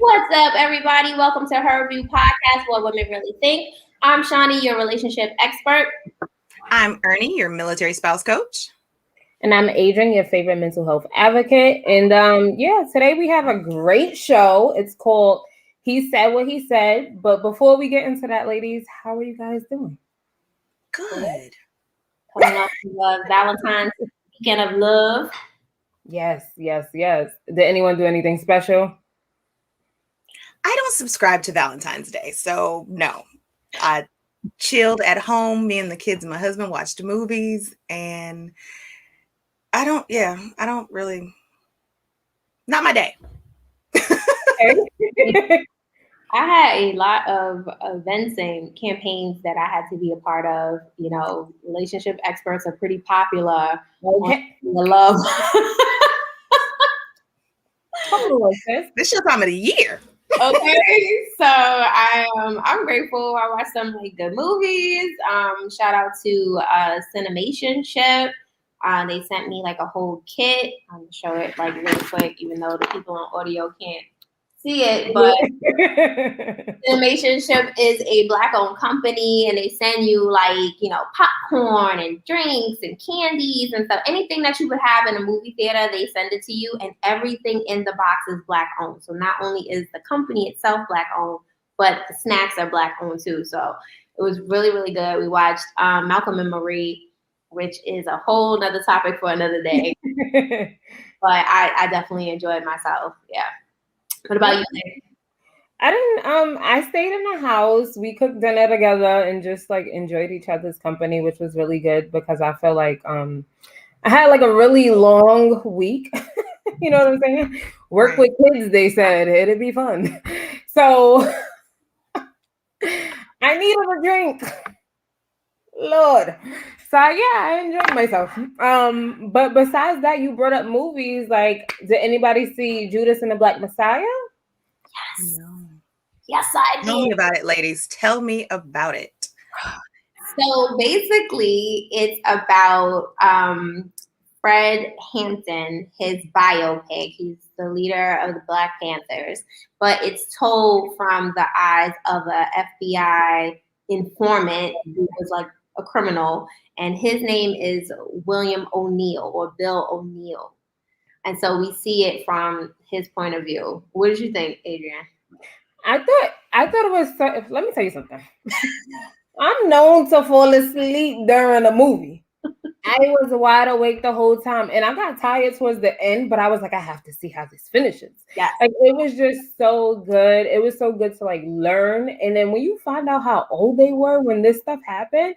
What's up, everybody? Welcome to Her View Podcast, What Women Really Think. I'm Shawnee, your relationship expert. I'm Ernie, your military spouse coach. And I'm Adrian, your favorite mental health advocate. And today we have a great show. It's called He Said What He Said. But before we get into that, ladies, how are you guys doing? Good. Coming up to Valentine's weekend of love. Yes. Did anyone do anything special? I don't subscribe to Valentine's Day, so no. I chilled at home. Me and the kids and my husband watched movies, and I don't really, not my day. I had a lot of events and campaigns that I had to be a part of. You know, relationship experts are pretty popular. Okay. The love. This your time of the year. Okay, so I'm grateful. I watched some good movies. Shout out to Cinemationship. They sent me a whole kit. I'm gonna show it really quick, even though the people on audio can't see it. But Cinemationship is a Black-owned company, and they send you popcorn and drinks and candies and stuff. Anything that you would have in a movie theater, they send it to you, and everything in the box is Black-owned. So not only is the company itself Black-owned, but the snacks are Black-owned too. So it was really, really good. We watched Malcolm and Marie, which is a whole nother topic for another day. But I definitely enjoyed myself. Yeah. What about you, Nick? I didn't. I stayed in the house. We cooked dinner together and just enjoyed each other's company, which was really good because I felt like I had a really long week. You know what I'm saying? Work with kids, they said it'd be fun. So I needed a drink. Lord. So I enjoyed myself. But besides that, you brought up movies. Did anybody see Judas and the Black Messiah? Yes. No. Yes, I did. Tell me about it, ladies. Tell me about it. So basically, it's about Fred Hampton, his biopic. He's the leader of the Black Panthers, but it's told from the eyes of a FBI informant who was a criminal, and his name is William O'Neill or Bill O'Neill. And so we see it from his point of view. What did you think, Adrian? I thought it was. Let me tell you something. I'm known to fall asleep during a movie. I was wide awake the whole time, and I got tired towards the end. But I was like, I have to see how this finishes. Yeah, it was just so good. It was so good to learn. And then when you find out how old they were when this stuff happened,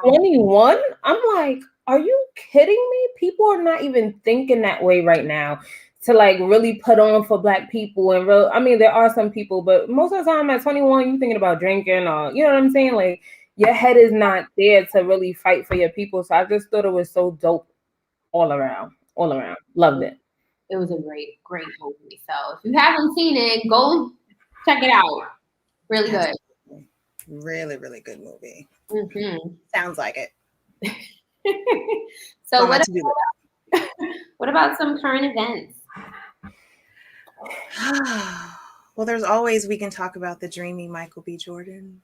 21. I'm like, are you kidding me? People are not even thinking that way right now. To really put on for Black people and there are some people, but most of the time at 21, you're thinking about drinking or you know what I'm saying? Your head is not there to really fight for your people. So I just thought it was so dope all around. Loved it. It was a great movie. So if you haven't seen it, go check it out. Really good. Really, really good movie. Mm-hmm. Sounds like it. So what about some current events? Well, there's always, we can talk about the dreamy Michael B. Jordan.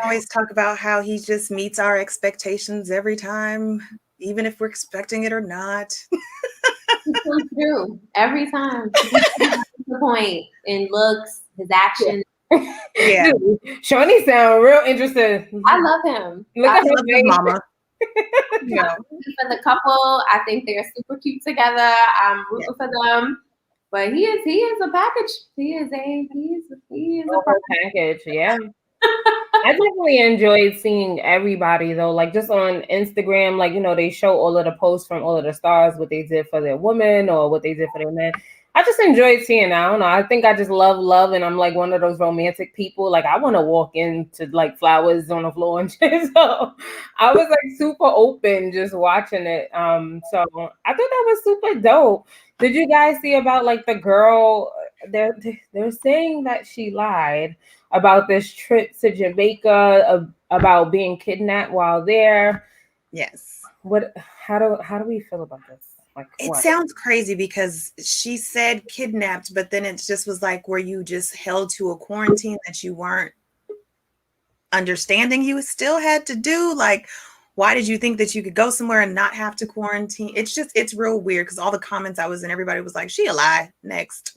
Always talk about how he just meets our expectations every time, even if we're expecting it or not. It's so true. Every time. The point in looks, his actions. Yeah. Shawnee sound real interested. I love him. I love his mama. Yeah. For the couple, I think they're super cute together. I'm rooting for them. But he is a package. He is a package. Yeah. I definitely enjoyed seeing everybody though, just on Instagram, they show all of the posts from all of the stars, what they did for their women or what they did for their men. I just enjoyed seeing it. I don't know. I think I just love, and I'm one of those romantic people. I want to walk into flowers on the floor and shit. So I was super open just watching it. So I thought that was super dope. Did you guys see about the girl? They're saying that she lied about this trip to Jamaica, about being kidnapped while there. Yes. How do we feel about this? Like, It what? sounds crazy because she said kidnapped, but then it just was like, were you just held to a quarantine that you weren't understanding you still had to do? Like, why did you think that you could go somewhere and not have to quarantine? It's real weird because all the comments I was in, everybody was like, she a lie. Next.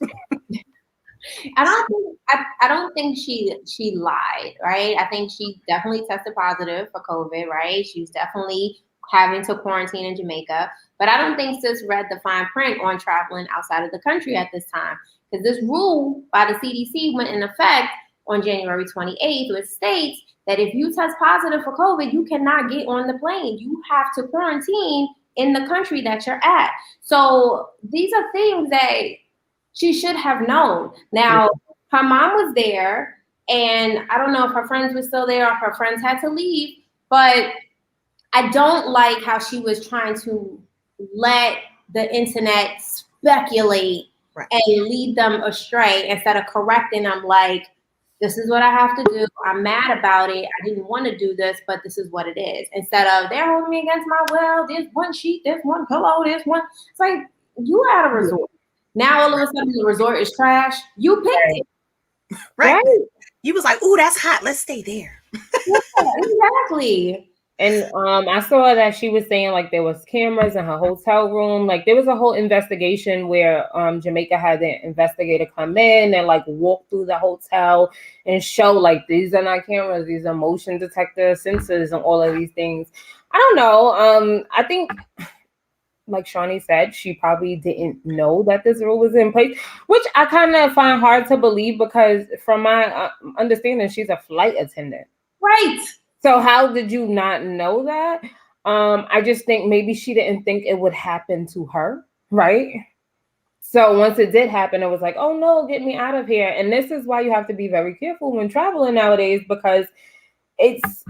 I don't think she lied, right? I think she definitely tested positive for COVID, right? She was definitely having to quarantine in Jamaica, but I don't think sis read the fine print on traveling outside of the country at this time, because this rule by the CDC went in effect on January 28th, which states that if you test positive for COVID, you cannot get on the plane. You have to quarantine in the country that you're at. So these are things that she should have known. Now, her mom was there, and I don't know if her friends were still there or if her friends had to leave, but I don't like how she was trying to let the internet speculate and lead them astray instead of correcting them like, this is what I have to do. I'm mad about it. I didn't want to do this, but this is what it is. Instead of, they're holding me against my will. There's one sheet, there's one pillow, there's one. It's like, you at a resort. Now all of a sudden the resort is trash. You picked it. Right. You was like, ooh, that's hot. Let's stay there. Yeah, exactly. And I saw that she was saying like there was cameras in her hotel room. Like there was a whole investigation where Jamaica had an investigator come in and like walk through the hotel and show like these are not cameras, these are motion detector sensors and all of these things. I don't know. I think like Shawnee said, she probably didn't know that this rule was in place, which I kind of find hard to believe because from my understanding, she's a flight attendant. Right. So how did you not know that? I just think maybe she didn't think it would happen to her, right? So once it did happen, it was like, oh no, get me out of here. And this is why you have to be very careful when traveling nowadays, because it's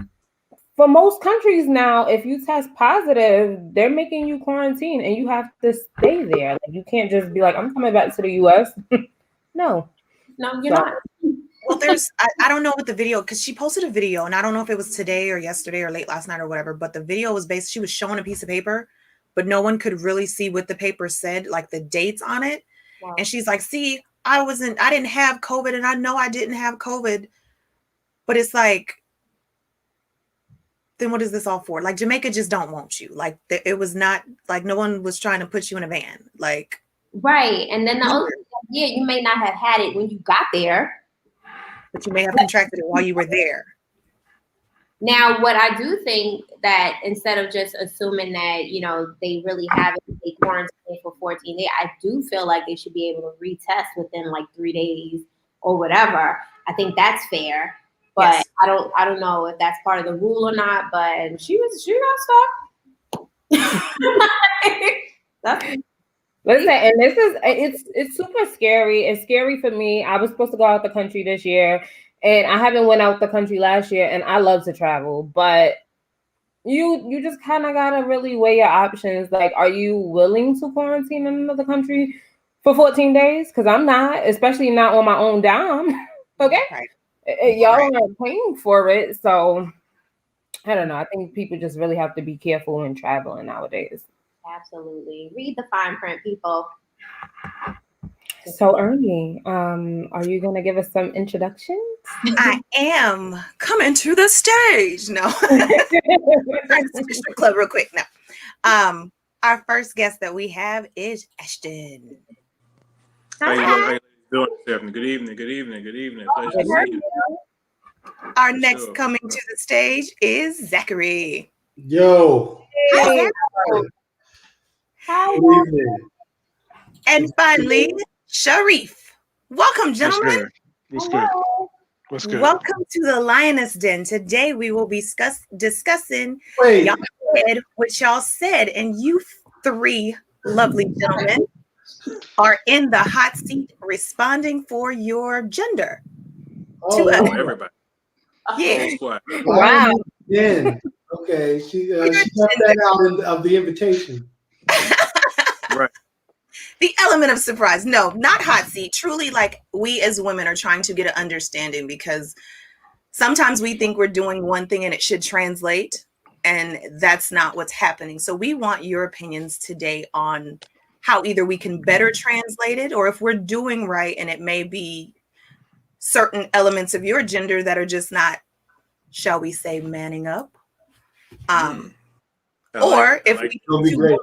for most countries now, if you test positive, they're making you quarantine and you have to stay there. Like, you can't just be like, I'm coming back to the US. No, you're not. Well, I don't know what the video, because she posted a video and I don't know if it was today or yesterday or late last night or whatever, but the video was she was showing a piece of paper, but no one could really see what the paper said, like the dates on it. Wow. And she's like, see, I didn't have COVID and I know I didn't have COVID, but it's like, then what is this all for? Like Jamaica just don't want you. Like it was not like no one was trying to put you in a van. Like, right. And then you may not have had it when you got there, but you may have contracted it while you were there. Now, what I do think that instead of just assuming that, they really have it, they quarantine for 14 days, I do feel like they should be able to retest within like 3 days or whatever. I think that's fair. But yes. I don't know if that's part of the rule or not, but she got stuck. Listen, and it's super scary. It's scary for me. I was supposed to go out the country this year, and I haven't went out the country last year, and I love to travel, but you just kind of gotta really weigh your options. Like, are you willing to quarantine in another country for 14 days? Because I'm not, especially not on my own dime. Okay. Right. Y'all are paying for it, so I don't know. I think people just really have to be careful when traveling nowadays. Absolutely. Read the fine print, people. So, Ernie, are you going to give us some introductions? I am coming to the stage. No. Strip club real quick. No. Our first guest that we have is Ashton. How you doing, Stephanie? Good evening. Pleasure to see you. Our next coming to the stage is Zachary. Yo. Hey. Hi. Good evening. And finally, Sharif. Welcome, gentlemen. What's good? What's good? Welcome to the Lioness Den. Today we will be discussing Wait. what y'all said, and you three lovely gentlemen are in the hot seat responding for your gender. Oh, everybody. Yeah. Wow. Yeah. Okay. She left that out of the invitation. Right. The element of surprise. No, not hot seat. Truly, like, we as women are trying to get an understanding, because sometimes we think we're doing one thing and it should translate, And that's not what's happening. So we want your opinions today on how either we can better translate it, or if we're doing right and it may be certain elements of your gender that are just not, shall we say, manning up. Or if we It'll be great.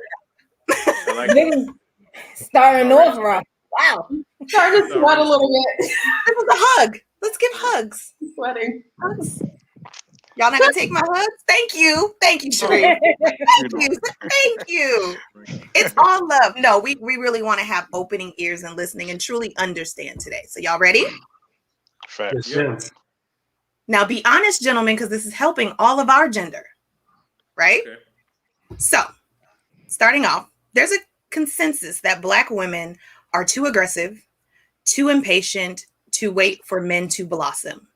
I like it. Starting off rough. Wow. Starting to sweat a little bit. This is a hug. Let's give hugs. Sweating. Hugs. Y'all not gonna take my hugs? Thank you. Thank you, Sheree. Thank you. Thank you. It's all love. No, we really want to have opening ears and listening and truly understand today. So y'all ready? Facts. Yes. Now be honest, gentlemen, because this is helping all of our gender. Right? Okay. So, starting off, there's a consensus that Black women are too aggressive, too impatient, to wait for men to blossom.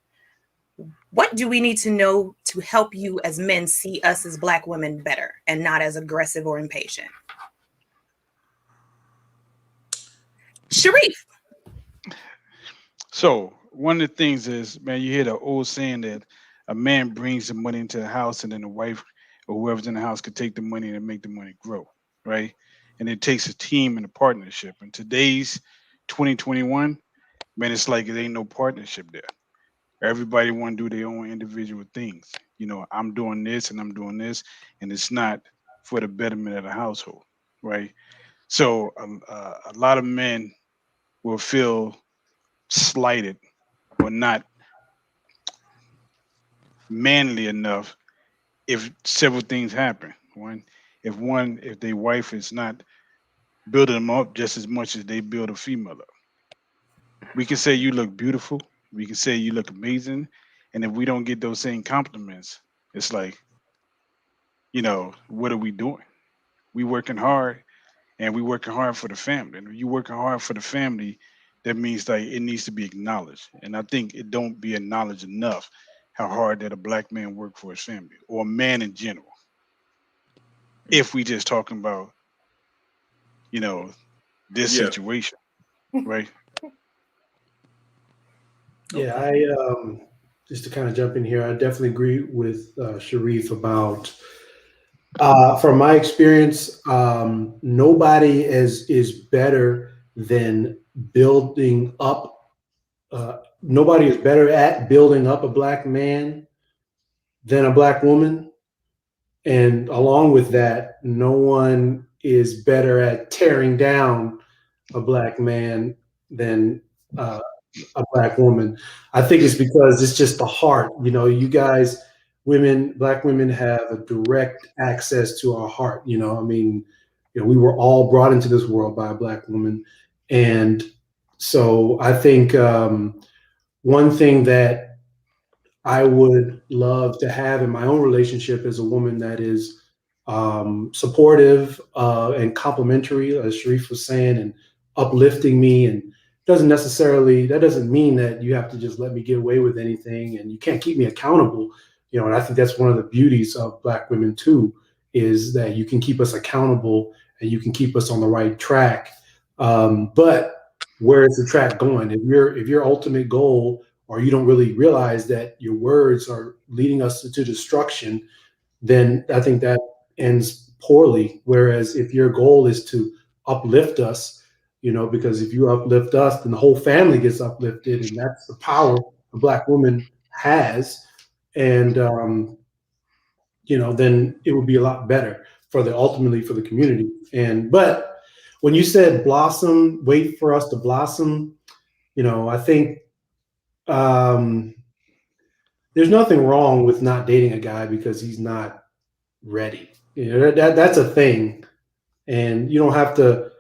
What do we need to know to help you as men see us as Black women better and not as aggressive or impatient? Sharif. So one of the things is, man, you hear the old saying that a man brings the money into the house, and then the wife or whoever's in the house could take the money and make the money grow, right? And it takes a team and a partnership. In today's 2021, man, it's like it ain't no partnership there. Everybody want to do their own individual things. You know, I'm doing this and I'm doing this, and it's not for the betterment of the household, right? So a lot of men will feel slighted or not manly enough if several things happen. If their wife is not building them up just as much as they build a female up. We can say you look beautiful. We can say you look amazing. And if we don't get those same compliments, it's like, what are we doing? We working hard, and we working hard for the family. And if you working hard for the family, that means like it needs to be acknowledged. And I think it don't be acknowledged enough how hard that a Black man work for his family, or a man in general. If we just talking about, this Yeah. situation, right? Yeah, just to kind of jump in here, I definitely agree with Sharif about, from my experience, nobody is better than building up. Nobody is better at building up a Black man than a Black woman. And along with that, no one is better at tearing down a Black man than a Black woman. I think it's because it's just the heart. You guys, Black women have a direct access to our heart. I mean, we were all brought into this world by a Black woman. And so I think one thing that I would love to have in my own relationship is a woman that is supportive and complimentary, as Sharif was saying, and uplifting me. And that doesn't mean that you have to just let me get away with anything and you can't keep me accountable. And I think that's one of the beauties of Black women too, is that you can keep us accountable and you can keep us on the right track. But where is the track going? If your ultimate goal, or you don't really realize that your words are leading us to destruction, then I think that ends poorly. Whereas if your goal is to uplift us, because if you uplift us, then the whole family gets uplifted, and that's the power a Black woman has. And then it would be a lot better ultimately for the community. But when you said blossom, wait for us to blossom, I think there's nothing wrong with not dating a guy because he's not ready. That's a thing, and you don't have to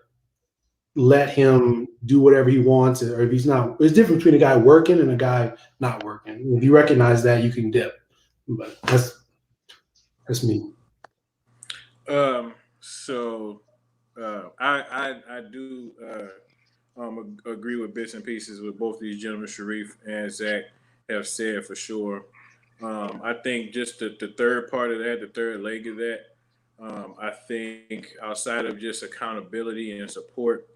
let him do whatever he wants, or if he's not. There's a difference between a guy working and a guy not working. If you recognize that, you can dip. But that's me. So I do agree with bits and pieces with both these gentlemen, Sharif and Zach, have said for sure. I think just the third part of that, the third leg of that, I think outside of just accountability and support,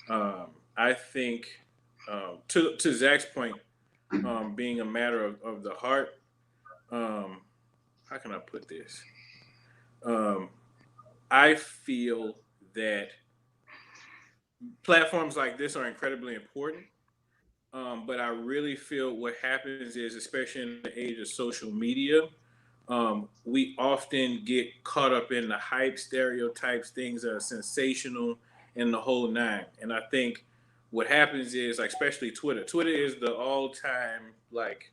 I think to Zach's point, being a matter of the heart, how can I put this? I feel that platforms like this are incredibly important. But I really feel what happens is, especially in the age of social media, we often get caught up in the hype, stereotypes, things that are sensational, and the whole nine. And I think what happens is, like, especially Twitter. Twitter is the all-time like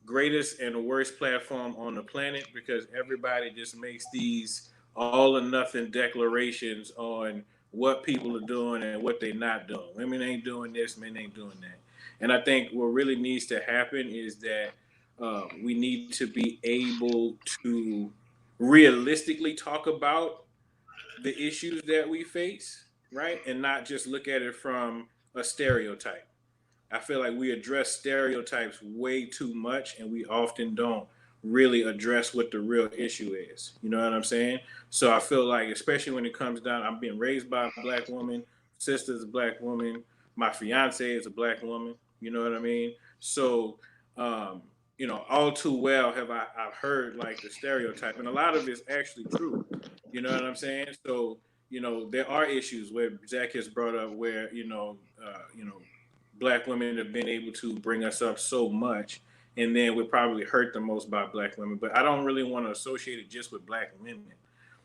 greatest and worst platform on the planet because everybody just makes these all or nothing declarations on what people are doing and what they're not doing. Women ain't doing this, men ain't doing that. And I think what really needs to happen is that we need to be able to realistically talk about the issues that we face, right? And not just look at it from a stereotype. I feel like we address stereotypes way too much and we often don't really address what the real issue is. You know what I'm saying? So I feel like, especially when it comes down, I'm being raised by a black woman, sister's a black woman, my fiance is a black woman. You know what I mean? So, all too well have I've heard like the stereotype, and a lot of it's actually true. You know what I'm saying? So, there are issues where Zach has brought up where, black women have been able to bring us up so much, and then we're probably hurt the most by black women. But I don't really want to associate it just with black women.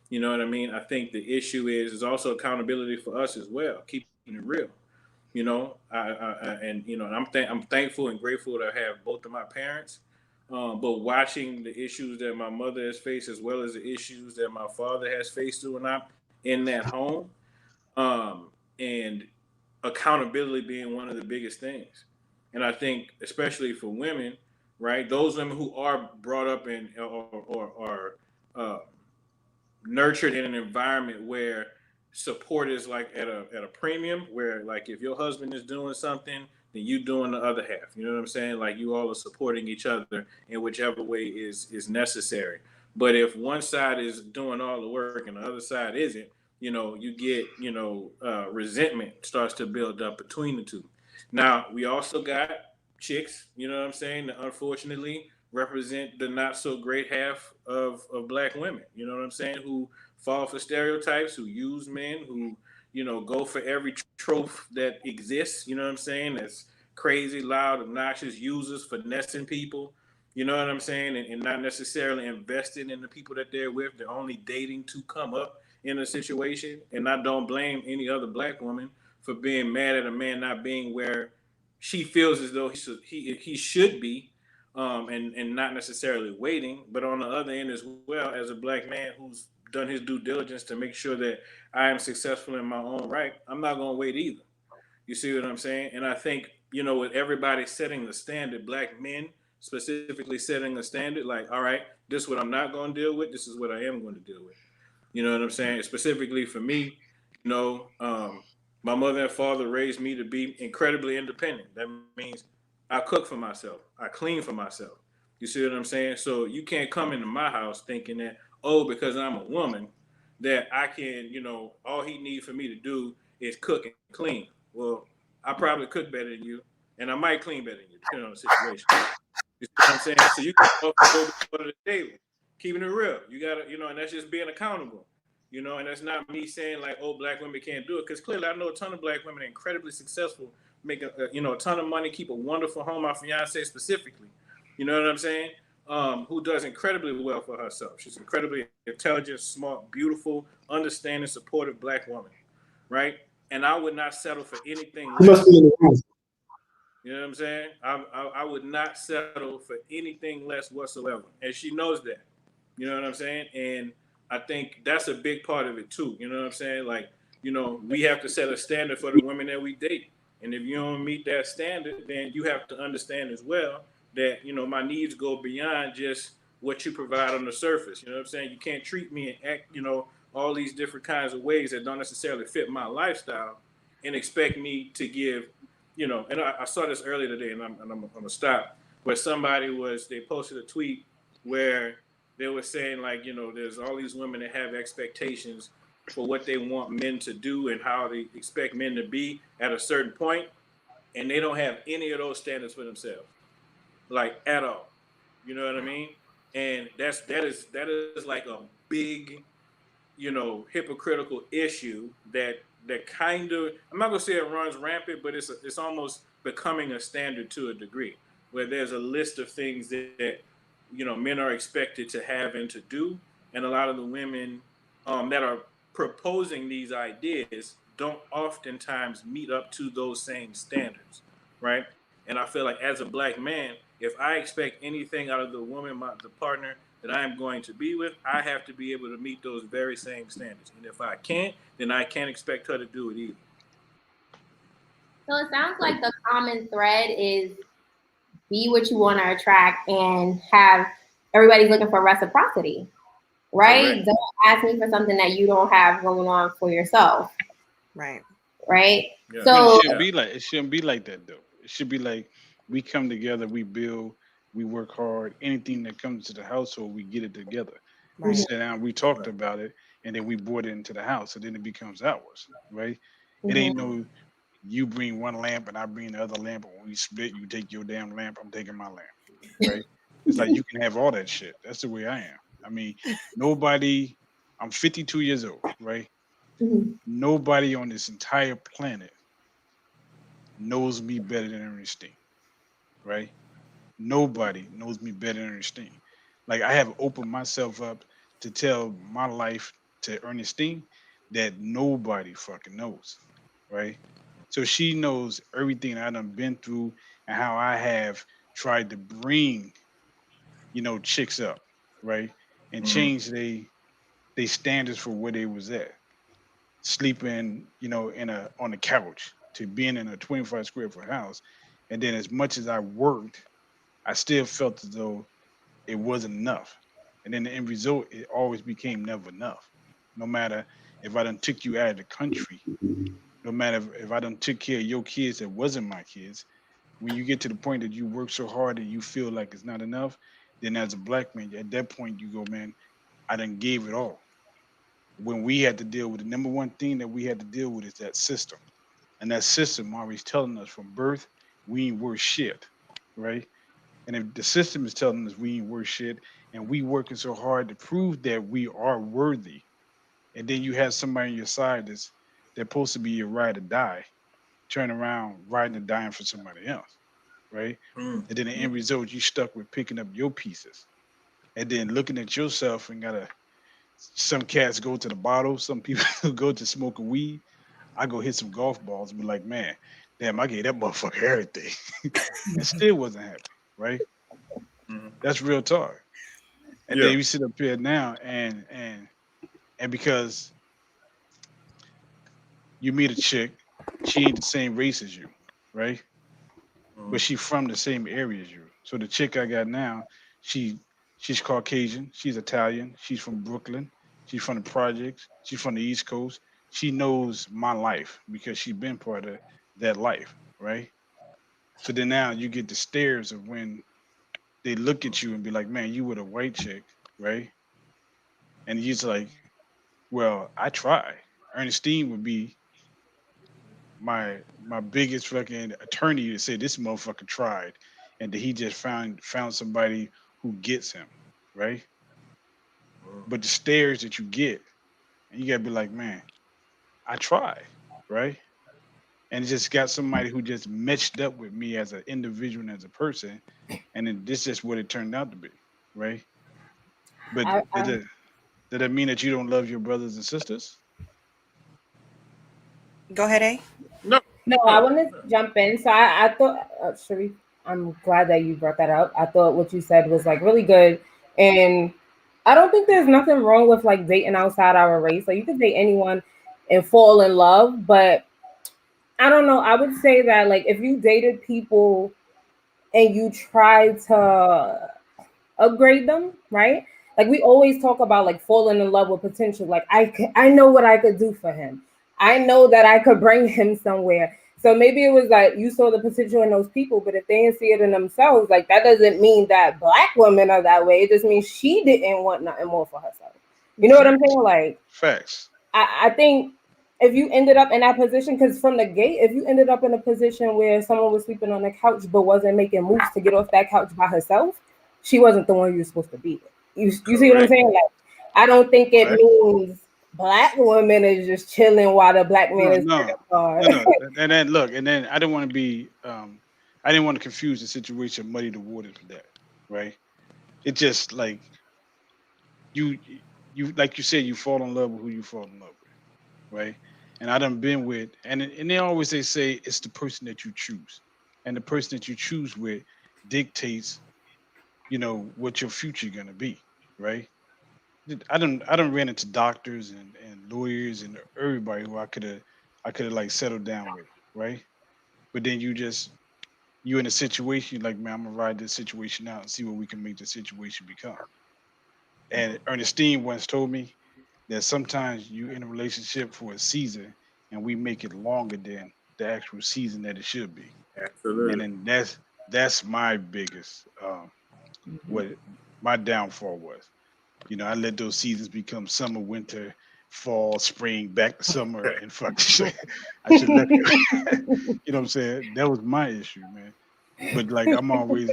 You know what I mean? I think the issue is also accountability for us as well, keeping it real. I'm thankful and grateful to have both of my parents. But watching the issues that my mother has faced, as well as the issues that my father has faced growing up in that home, and accountability being one of the biggest things. And I think, especially for women, right, those women who are brought up in or nurtured in an environment where support is like at a premium, where like if your husband is doing something, then you doing the other half. You know what I'm saying? Like you all are supporting each other in whichever way is necessary. But if one side is doing all the work and the other side isn't, you get, resentment starts to build up between the two. Now, we also got chicks, you know what I'm saying, that unfortunately represent the not so great half of black women, you know what I'm saying, who fall for stereotypes, who use men, who, go for every trope that exists, you know what I'm saying, that's crazy, loud, obnoxious, users, finessing people, you know what I'm saying, and not necessarily invested in the people that they're with. They're only dating to come up in a situation. And I don't blame any other black woman for being mad at a man not being where she feels as though he should be, and not necessarily waiting. But on the other end as well, as a black man who's done his due diligence to make sure that I am successful in my own right, I'm not going to wait either. You see what I'm saying? And I think, with everybody setting the standard, black men specifically setting the standard, like, all right, this is what I'm not going to deal with. This is what I am going to deal with. You know what I'm saying? Specifically for me, my mother and father raised me to be incredibly independent. That means I cook for myself. I clean for myself. You see what I'm saying? So you can't come into my house thinking that, because I'm a woman, that I can, all he needs for me to do is cook and clean. Well, I probably cook better than you, and I might clean better than you, depending on the situation. You see what I'm saying? So you can go to the table, keeping it real. You gotta, and that's just being accountable. And that's not me saying like, black women can't do it, because clearly I know a ton of black women are incredibly successful, make a ton of money, keep a wonderful home. My fiance specifically, you know what I'm saying? Who does incredibly well for herself. She's incredibly intelligent, smart, beautiful, understanding, supportive black woman, right? And I would not settle for anything less. You know what I'm saying? I would not settle for anything less whatsoever. And she knows that. You know what I'm saying? And I think that's a big part of it too. You know what I'm saying? Like, we have to set a standard for the women that we date. And if you don't meet that standard, then you have to understand as well that, my needs go beyond just what you provide on the surface. You know what I'm saying? You can't treat me and act, all these different kinds of ways that don't necessarily fit my lifestyle and expect me to give, and I saw this earlier today, and I'm gonna stop, where they posted a tweet where they were saying like, there's all these women that have expectations for what they want men to do and how they expect men to be at a certain point, and they don't have any of those standards for themselves, like at all. You know what I mean? And that is like a big, hypocritical issue that kind of, I'm not gonna say it runs rampant, but it's almost becoming a standard to a degree, where there's a list of things that men are expected to have and to do, and a lot of the women that are proposing these ideas don't oftentimes meet up to those same standards, right? And I feel like as a black man, if I expect anything out of the woman, the partner that I am going to be with, I have to be able to meet those very same standards. And if I can't, then I can't expect her to do it either. So it sounds like the common thread is be what you want to attract and have everybody's looking for reciprocity, right? Correct. Don't ask me for something that you don't have going on for yourself, Right. right? Yeah. So It shouldn't be like that though. It should be like we come together, we build, we work hard. Anything that comes to the household, we get it together. We Right. sit down, we talked about it, and then we brought it into the house, and then it becomes ours, right? It Mhm. ain't no you bring one lamp and I bring the other lamp, and when we split, you take your damn lamp, I'm taking my lamp, right? It's like you can have all that shit. That's the way I am. I mean, nobody. I'm 52 years old, right? Mhm. Nobody on this entire planet knows me better than Ernestine, right? Nobody knows me better than Ernestine. Like I have opened myself up to tell my life to Ernestine that nobody fucking knows, right? So she knows everything I done been through and how I have tried to bring, chicks up, right? And change they standards for where they was at. Sleeping, on the couch to being in a 25 square foot house. And then as much as I worked, I still felt as though it wasn't enough. And then the end result, it always became never enough. No matter if I done took you out of the country, no matter if I done took care of your kids that wasn't my kids, when you get to the point that you work so hard and you feel like it's not enough, then as a black man, at that point you go, man, I done gave it all. When we had to deal with the number one thing that we had to deal with is that system. And that system always telling us from birth, we ain't worth shit, right? And if the system is telling us we ain't worth shit and we working so hard to prove that we are worthy, and then you have somebody on your side that's supposed to be your ride or die, turn around riding and dying for somebody else, right? Mm. And then the end result, you stuck with picking up your pieces and then looking at yourself and some cats go to the bottle, some people go to smoking weed. I go hit some golf balls and be like, man, damn, I gave that motherfucker everything. And still wasn't happy, right? Mhm. That's real talk. And Yeah. then we sit up here now and because you meet a chick, she ain't the same race as you, right? But Mhm. she from the same area as you. So the chick I got now, she she's Caucasian, she's Italian, she's from Brooklyn, she's from the projects, she's from the East Coast. She knows my life because she's been part of that life, right? So then now you get the stares of when they look at you and be like, man, you with a white chick, right? And you're just like, well, I try. Ernestine would be my biggest fucking attorney to say this motherfucker tried and that he just found somebody who gets him, right? But the stares that you get, and you gotta be like, man, I try, right? And it just got somebody who just matched up with me as an individual and as a person, and then this is what it turned out to be, right? But I, did that mean that you don't love your brothers and sisters? Go ahead, A. No. No, I want to jump in. So I thought, Sharif, I'm glad that you brought that up. I thought what you said was like really good. And I don't think there's nothing wrong with like dating outside our race. Like you can date anyone and fall in love. But I don't know. I would say that like if you dated people and you try to upgrade them, right? Like we always talk about like falling in love with potential. Like I know what I could do for him. I know that I could bring him somewhere. So maybe it was like you saw the potential in those people, but if they didn't see it in themselves, like that doesn't mean that black women are that way. It just means she didn't want nothing more for herself. You know what I'm saying? Like Facts. I think if you ended up in that position, because from the gate, if you ended up in a position where someone was sleeping on the couch but wasn't making moves to get off that couch by herself, she wasn't the one you were supposed to be with. You see what I'm saying? Like I don't think it means black women is just chilling while the black man is No, working hard. no. And then look, and then I didn't want to be, I didn't want to confuse the situation, muddy the waters with that, right? It just like you, like you said, you fall in love with who you fall in love with, right? And I done been with, and they always they say it's the person that you choose, and the person that you choose with dictates, what your future gonna be, right? I don't ran into doctors and lawyers and everybody who I could have like settled down with, right? But then you in a situation like, man, I'm gonna ride this situation out and see what we can make the situation become. And Ernestine once told me that sometimes you in a relationship for a season and we make it longer than the actual season that it should be. And Absolutely. then that's my biggest what my downfall was. I let those seasons become summer, winter, fall, spring, back to summer, and fuck. I should let you know what I'm saying. That was my issue, man. But like I'm always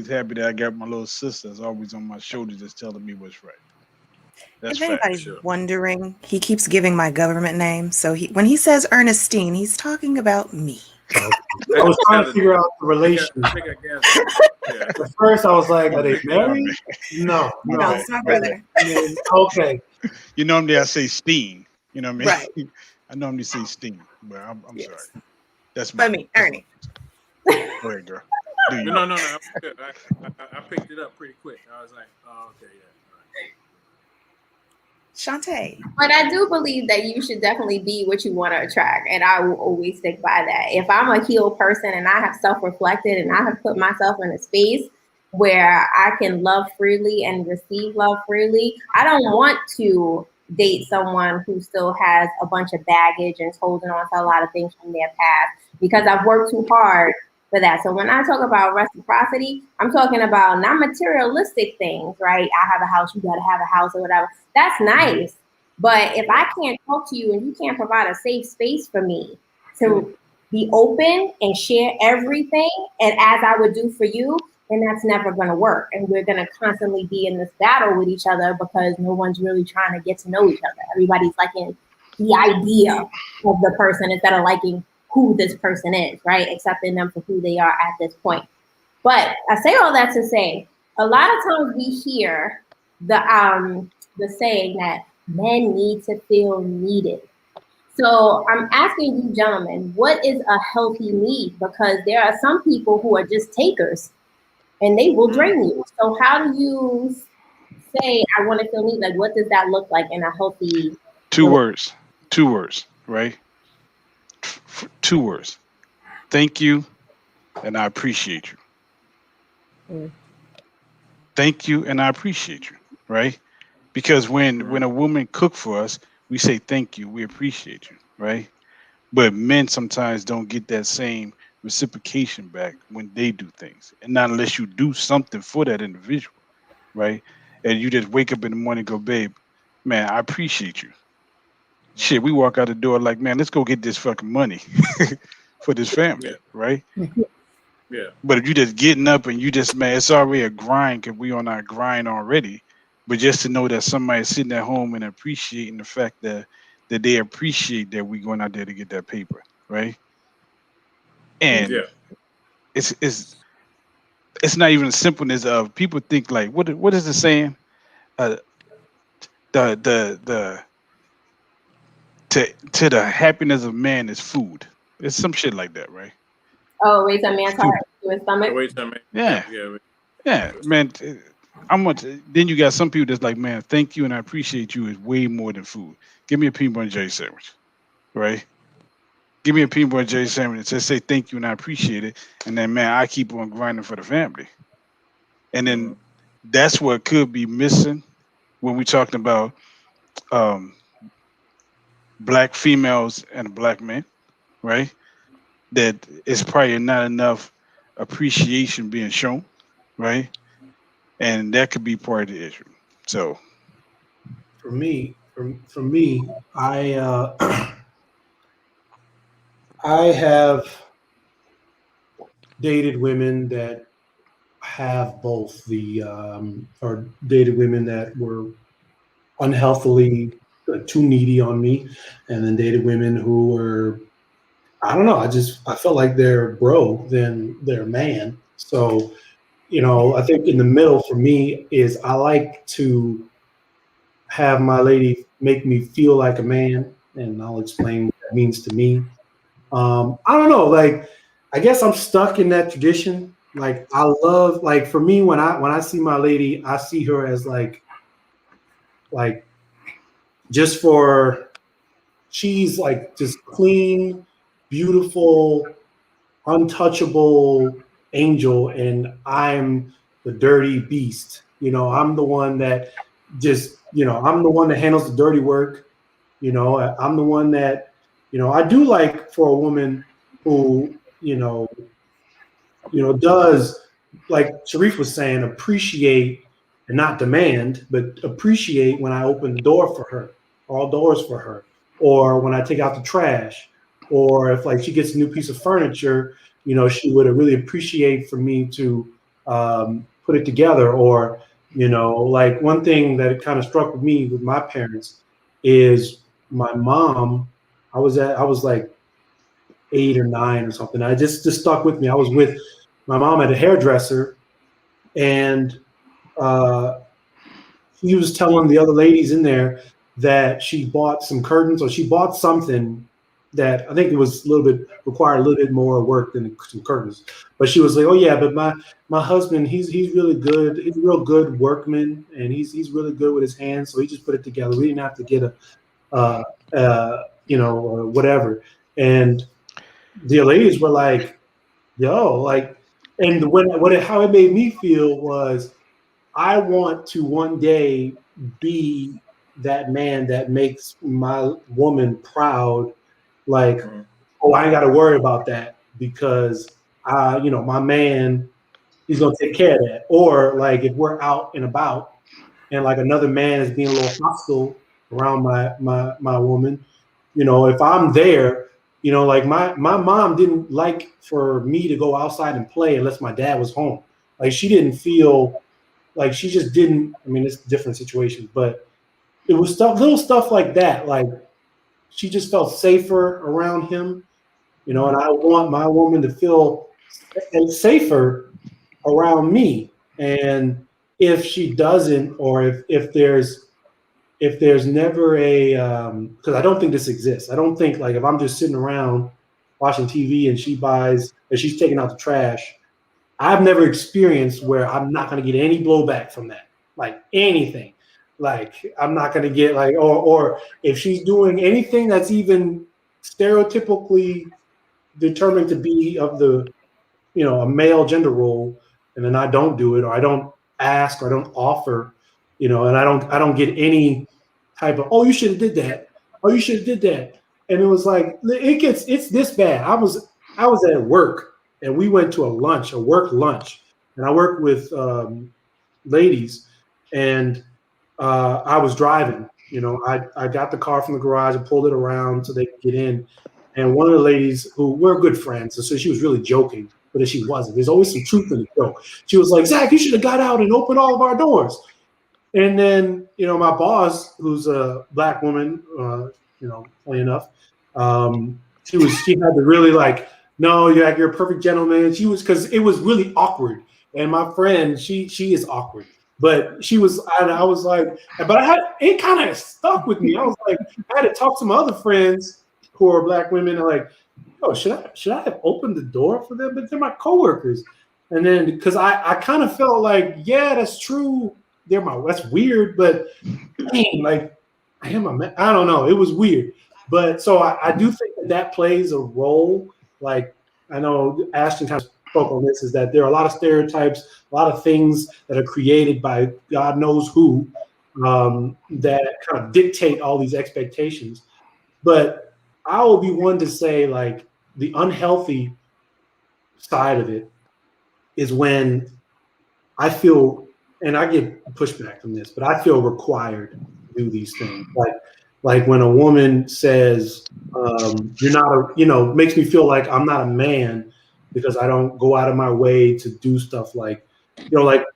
happy that I got my little sisters always on my shoulder, just telling me what's right. That's If fact. anybody's Sure. wondering, he keeps giving my government name. So when he says Ernestine, he's talking about me. I was trying to figure out the I relation. think I gathered. Yeah. At first, I was like, are they My married? bad. No, My No, bad. it's my brother. Okay. Normally I say Steen. You know what I mean? Right. I normally say Steen, but I'm sorry. Yes. That's But my me, Ernie. Go ahead, girl. Do you? No. I picked it up pretty quick. I was like, oh, okay, yeah. Shantae. But I do believe that you should definitely be what you want to attract. And I will always stick by that. If I'm a healed person and I have self-reflected and I have put myself in a space where I can love freely and receive love freely, I don't want to date someone who still has a bunch of baggage and is holding on to a lot of things from their past because I've worked too hard for that. So when I talk about reciprocity, I'm talking about not materialistic things, right? I have a house, you got to have a house or whatever. That's nice. But if I can't talk to you and you can't provide a safe space for me to be open and share everything, and as I would do for you, then that's never going to work. And we're going to constantly be in this battle with each other because no one's really trying to get to know each other. Everybody's liking the idea of the person instead of liking who this person is, right? Accepting them for who they are at this point. But I say all that to say, a lot of times we hear the saying that men need to feel needed. So I'm asking you, gentlemen, what is a healthy need? Because there are some people who are just takers and they will drain you. So how do you say, I want to feel needed? Like, what does that look like in a healthy? Two words, right? 2 words. Thank you, and I appreciate you. Thank you, and I appreciate you, right? Because when a woman cook for us, we say thank you, we appreciate you, right? But men sometimes don't get that same reciprocation back when they do things, and not unless you do something for that individual, right? And you just wake up in the morning and go, babe, man, I appreciate you. Shit, we walk out the door like, man, let's go get this fucking money for this family, Yeah. right? Yeah. But if you just getting up and you just, man, it's already a grind because we on our grind already. But just to know that somebody's sitting at home and appreciating the fact that they appreciate that we going out there to get that paper, right? And Yeah. it's not even the simpleness of people think like, what is the saying? Uh, the to the happiness of man is food. It's some shit like that, right? Oh, raise a man's Food. heart to his stomach. Wait a minute. Yeah. Yeah, man. I'm much. Then you got some people that's like, man, thank you and I appreciate you is way more than food. Give me a peanut butter and jelly sandwich, right? Give me a peanut butter and jelly sandwich and just say thank you and I appreciate it. And then, man, I keep on grinding for the family. And then that's what could be missing when we're talking about um, black females and black men, right? That it's probably not enough appreciation being shown, right? And that could be part of the issue. So For me, I have dated women that have both or dated women that were unhealthily too needy on me, and then dated women who were, I don't know, I felt like they're bro than they're man. So, I think in the middle for me is I like to have my lady make me feel like a man, and I'll explain what that means to me. I don't know, like I guess I'm stuck in that tradition. Like I love, like for me when I see my lady, I see her as like just for she's like just clean, beautiful, untouchable angel, and I'm the dirty beast. I'm the one that I'm the one that handles the dirty work. I'm the one that, I do like for a woman who, does, like Sharif was saying, appreciate and not demand, but appreciate when I open the door for her, all doors for her, or when I take out the trash, or if like she gets a new piece of furniture, she would really appreciate for me to put it together. Or, like one thing that kind of struck with me with my parents is my mom. I was like 8 or 9 or something. I just stuck with me. I was with my mom at a hairdresser, and she was telling the other ladies in there that she bought some curtains, or she bought something that I think it was required a little bit more work than some curtains. But she was like, "Oh yeah, but my husband, he's really good. He's a real good workman, and he's really good with his hands. So he just put it together. We didn't have to get or whatever." And the ladies were like, "Yo, like," and how it made me feel was, I want to one day be that man that makes my woman proud. Like, oh, I ain't got to worry about that because my man, he's gonna take care of that. Or like if we're out and about and like another man is being a little hostile around my woman, if I'm there, like my mom didn't like for me to go outside and play unless my dad was home. Like she didn't feel like, she just didn't. I mean, it's a different situation, but it was little stuff like that. Like she just felt safer around him, and I want my woman to feel safer around me. And if she doesn't, or if there's never a, because I don't think this exists. I don't think, like, if I'm just sitting around watching TV and she's taking out the trash, I've never experienced where I'm not going to get any blowback from that, like anything. Like I'm not going to get like, or if she's doing anything that's even stereotypically determined to be of the, a male gender role, and then I don't do it, or I don't ask, or I don't offer, and I don't get any type of, oh, you should have did that. Oh, you should have did that. And it was like, it's this bad. I was at work, and we went to a work lunch, and I worked with ladies, and I was driving. I got the car from the garage and pulled it around so they could get in. And one of the ladies, who we're good friends, so she was really joking, but she wasn't. There's always some truth in the joke. She was like, "Zach, you should have got out and opened all of our doors." And then, my boss, who's a black woman, funny enough, she had to really like, "No, you're a perfect gentleman." She was, because it was really awkward. And my friend, she is awkward, but she was. I was like, but it kind of stuck with me. I was like, I had to talk to my other friends who are black women, and like, "Oh, should I have opened the door for them?" But they're my coworkers. And then because I kind of felt like, yeah, that's true. That's weird, but dang, like I am a man. I don't know. It was weird. But so I do think that plays a role. Like I know Ashton kind of spoke on this, is that there are a lot of stereotypes, a lot of things that are created by God knows who, that kind of dictate all these expectations. But I will be one to say, like, the unhealthy side of it is when I feel, and I get pushback from this, but I feel required to do these things. Like when a woman says, "You're not makes me feel like I'm not a man because I don't go out of my way to do stuff like,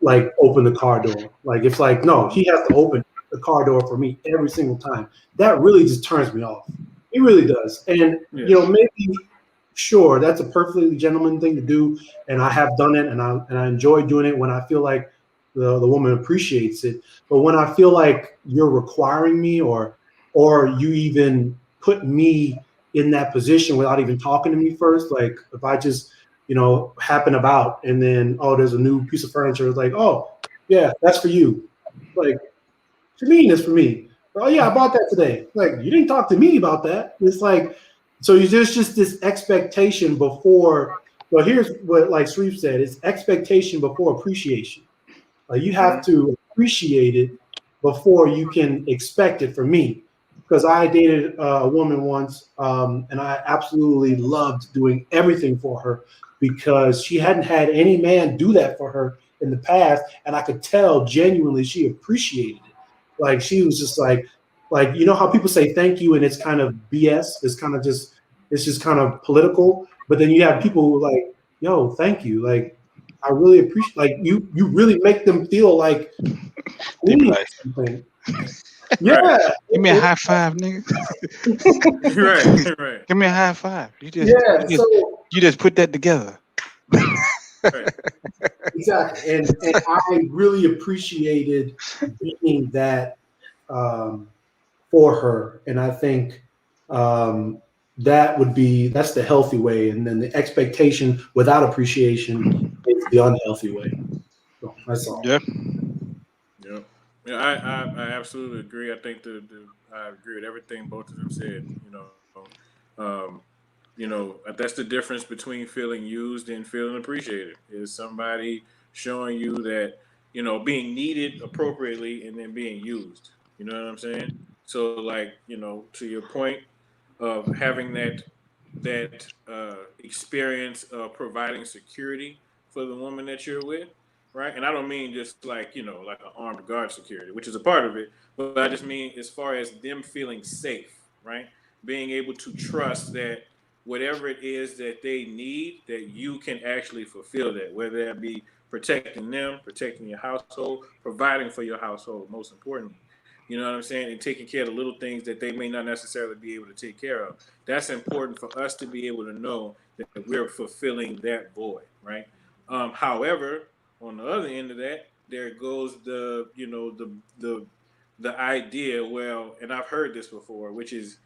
like open the car door." Like it's like, no, he has to open. the car door for me every single time. That really just turns me off. It really does. And Yes. you know, maybe sure, that's a perfectly gentleman thing to do, and I have done it, and I enjoy doing it when I feel like the woman appreciates it. But when I feel like you're requiring me, or you even put me in that position without even talking to me first, like if I just happen about and then there's a new piece of furniture, it's like, oh yeah, that's for you. Like, what you mean it's for me? Oh yeah, I bought that today. Like, you didn't talk to me about that. It's like, so there's just this expectation before. Well, here's what, like Sharif said, it's expectation before appreciation. Like, you have to appreciate it before you can expect it from me. Because I dated a woman once, and I absolutely loved doing everything for her because she hadn't had any man do that for her in the past, and I could tell genuinely she appreciated it. Like, she was just like you know how people say thank you and it's kind of BS. It's just kind of political. But then you have people who are like, yo, thank you. Like, I really appreciate. Like, you really make them feel like They be like, something. Yeah. Right. give me a high five, nigga. Right. Give me a high five. You just put that together. Right. Exactly. And I really appreciated being that for her. And I think that's the healthy way. And then the expectation without appreciation is the unhealthy way. So that's all. Yeah. Yeah, I absolutely agree. I think I agree with everything both of them said. That's the difference between feeling used and feeling appreciated. Is somebody showing you that being needed appropriately and then being used. You know what I'm saying? So, like, to your point of having that experience of providing security for the woman that you're with, right? And I don't mean just like like an armed guard security, which is a part of it, but I just mean as far as them feeling safe, right? Being able to trust that whatever it is that they need, that you can actually fulfill that, whether that be protecting them, protecting your household, providing for your household, most importantly. You know what I'm saying? And taking care of the little things that they may not necessarily be able to take care of. That's important for us to be able to know that we're fulfilling that void, right? However, on the other end of that, there goes the idea. Well, and I've heard this before, which is,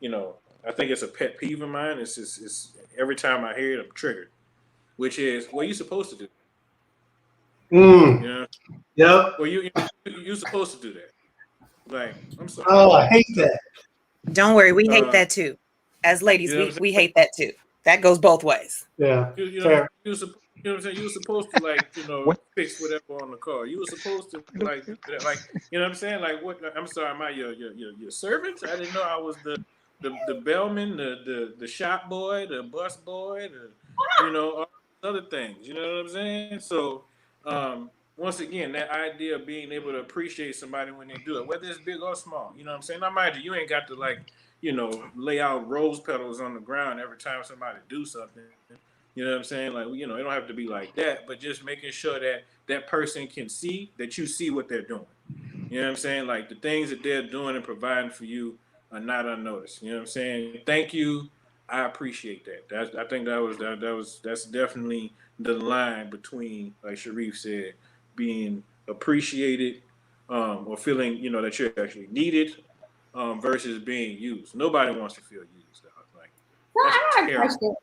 I think it's a pet peeve of mine. It's every time I hear it, I'm triggered. Which is, well, you're supposed to do. Yep. Well, you're supposed to do that. Like, I'm sorry. Oh, I hate that. Don't worry, we hate that too. As ladies, we hate that too. That goes both ways. Yeah. You know what I'm saying? You were supposed to fix whatever on the car. You were supposed to you know what I'm saying? Like, what? I'm sorry, am I your servant? I didn't know I was the bellman, the shop boy, the bus boy, all other things. You know what I'm saying? So, once again, that idea of being able to appreciate somebody when they do it, whether it's big or small. You know what I'm saying? Now, mind you ain't got to lay out rose petals on the ground every time somebody do something. You know what I'm saying? Like, it don't have to be like that, but just making sure that that person can see that you see what they're doing. You know what I'm saying? Like, the things that they're doing and providing for you are not unnoticed. You know what I'm saying? Thank you. I appreciate that. I think that's definitely the line between, like Sharif said, being appreciated or feeling, that you're actually needed versus being used. Nobody wants to feel used. Like, so I have a question.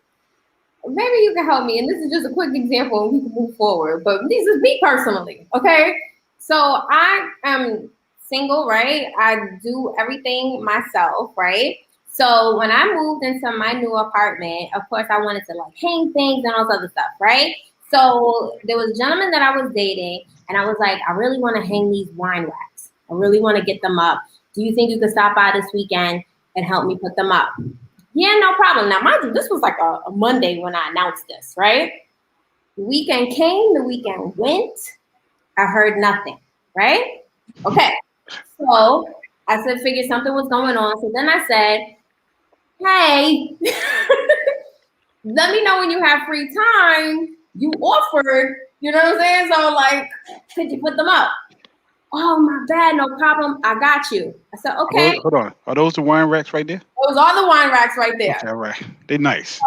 Maybe you can help me, and this is just a quick example, and we can move forward. But this is me personally, okay? So I am single, right? I do everything myself, right? So when I moved into my new apartment, of course, I wanted to like hang things and all this other stuff, right? So there was a gentleman that I was dating, and I was like, I really want to hang these wine racks. I really want to get them up. Do you think you could stop by this weekend and help me put them up? Yeah, no problem. Now, mind you, this was like a Monday when I announced this, right? The weekend came, the weekend went. I heard nothing, right? Okay. So I said, figured something was going on. So then I said, hey, let me know when you have free time. You offered, you know what I'm saying? So like, could you put them up? Oh, my bad, no problem. I got you. I said, okay. Hold on. Are those the wine racks right there? Those are the wine racks right there. Okay, all right. They nice.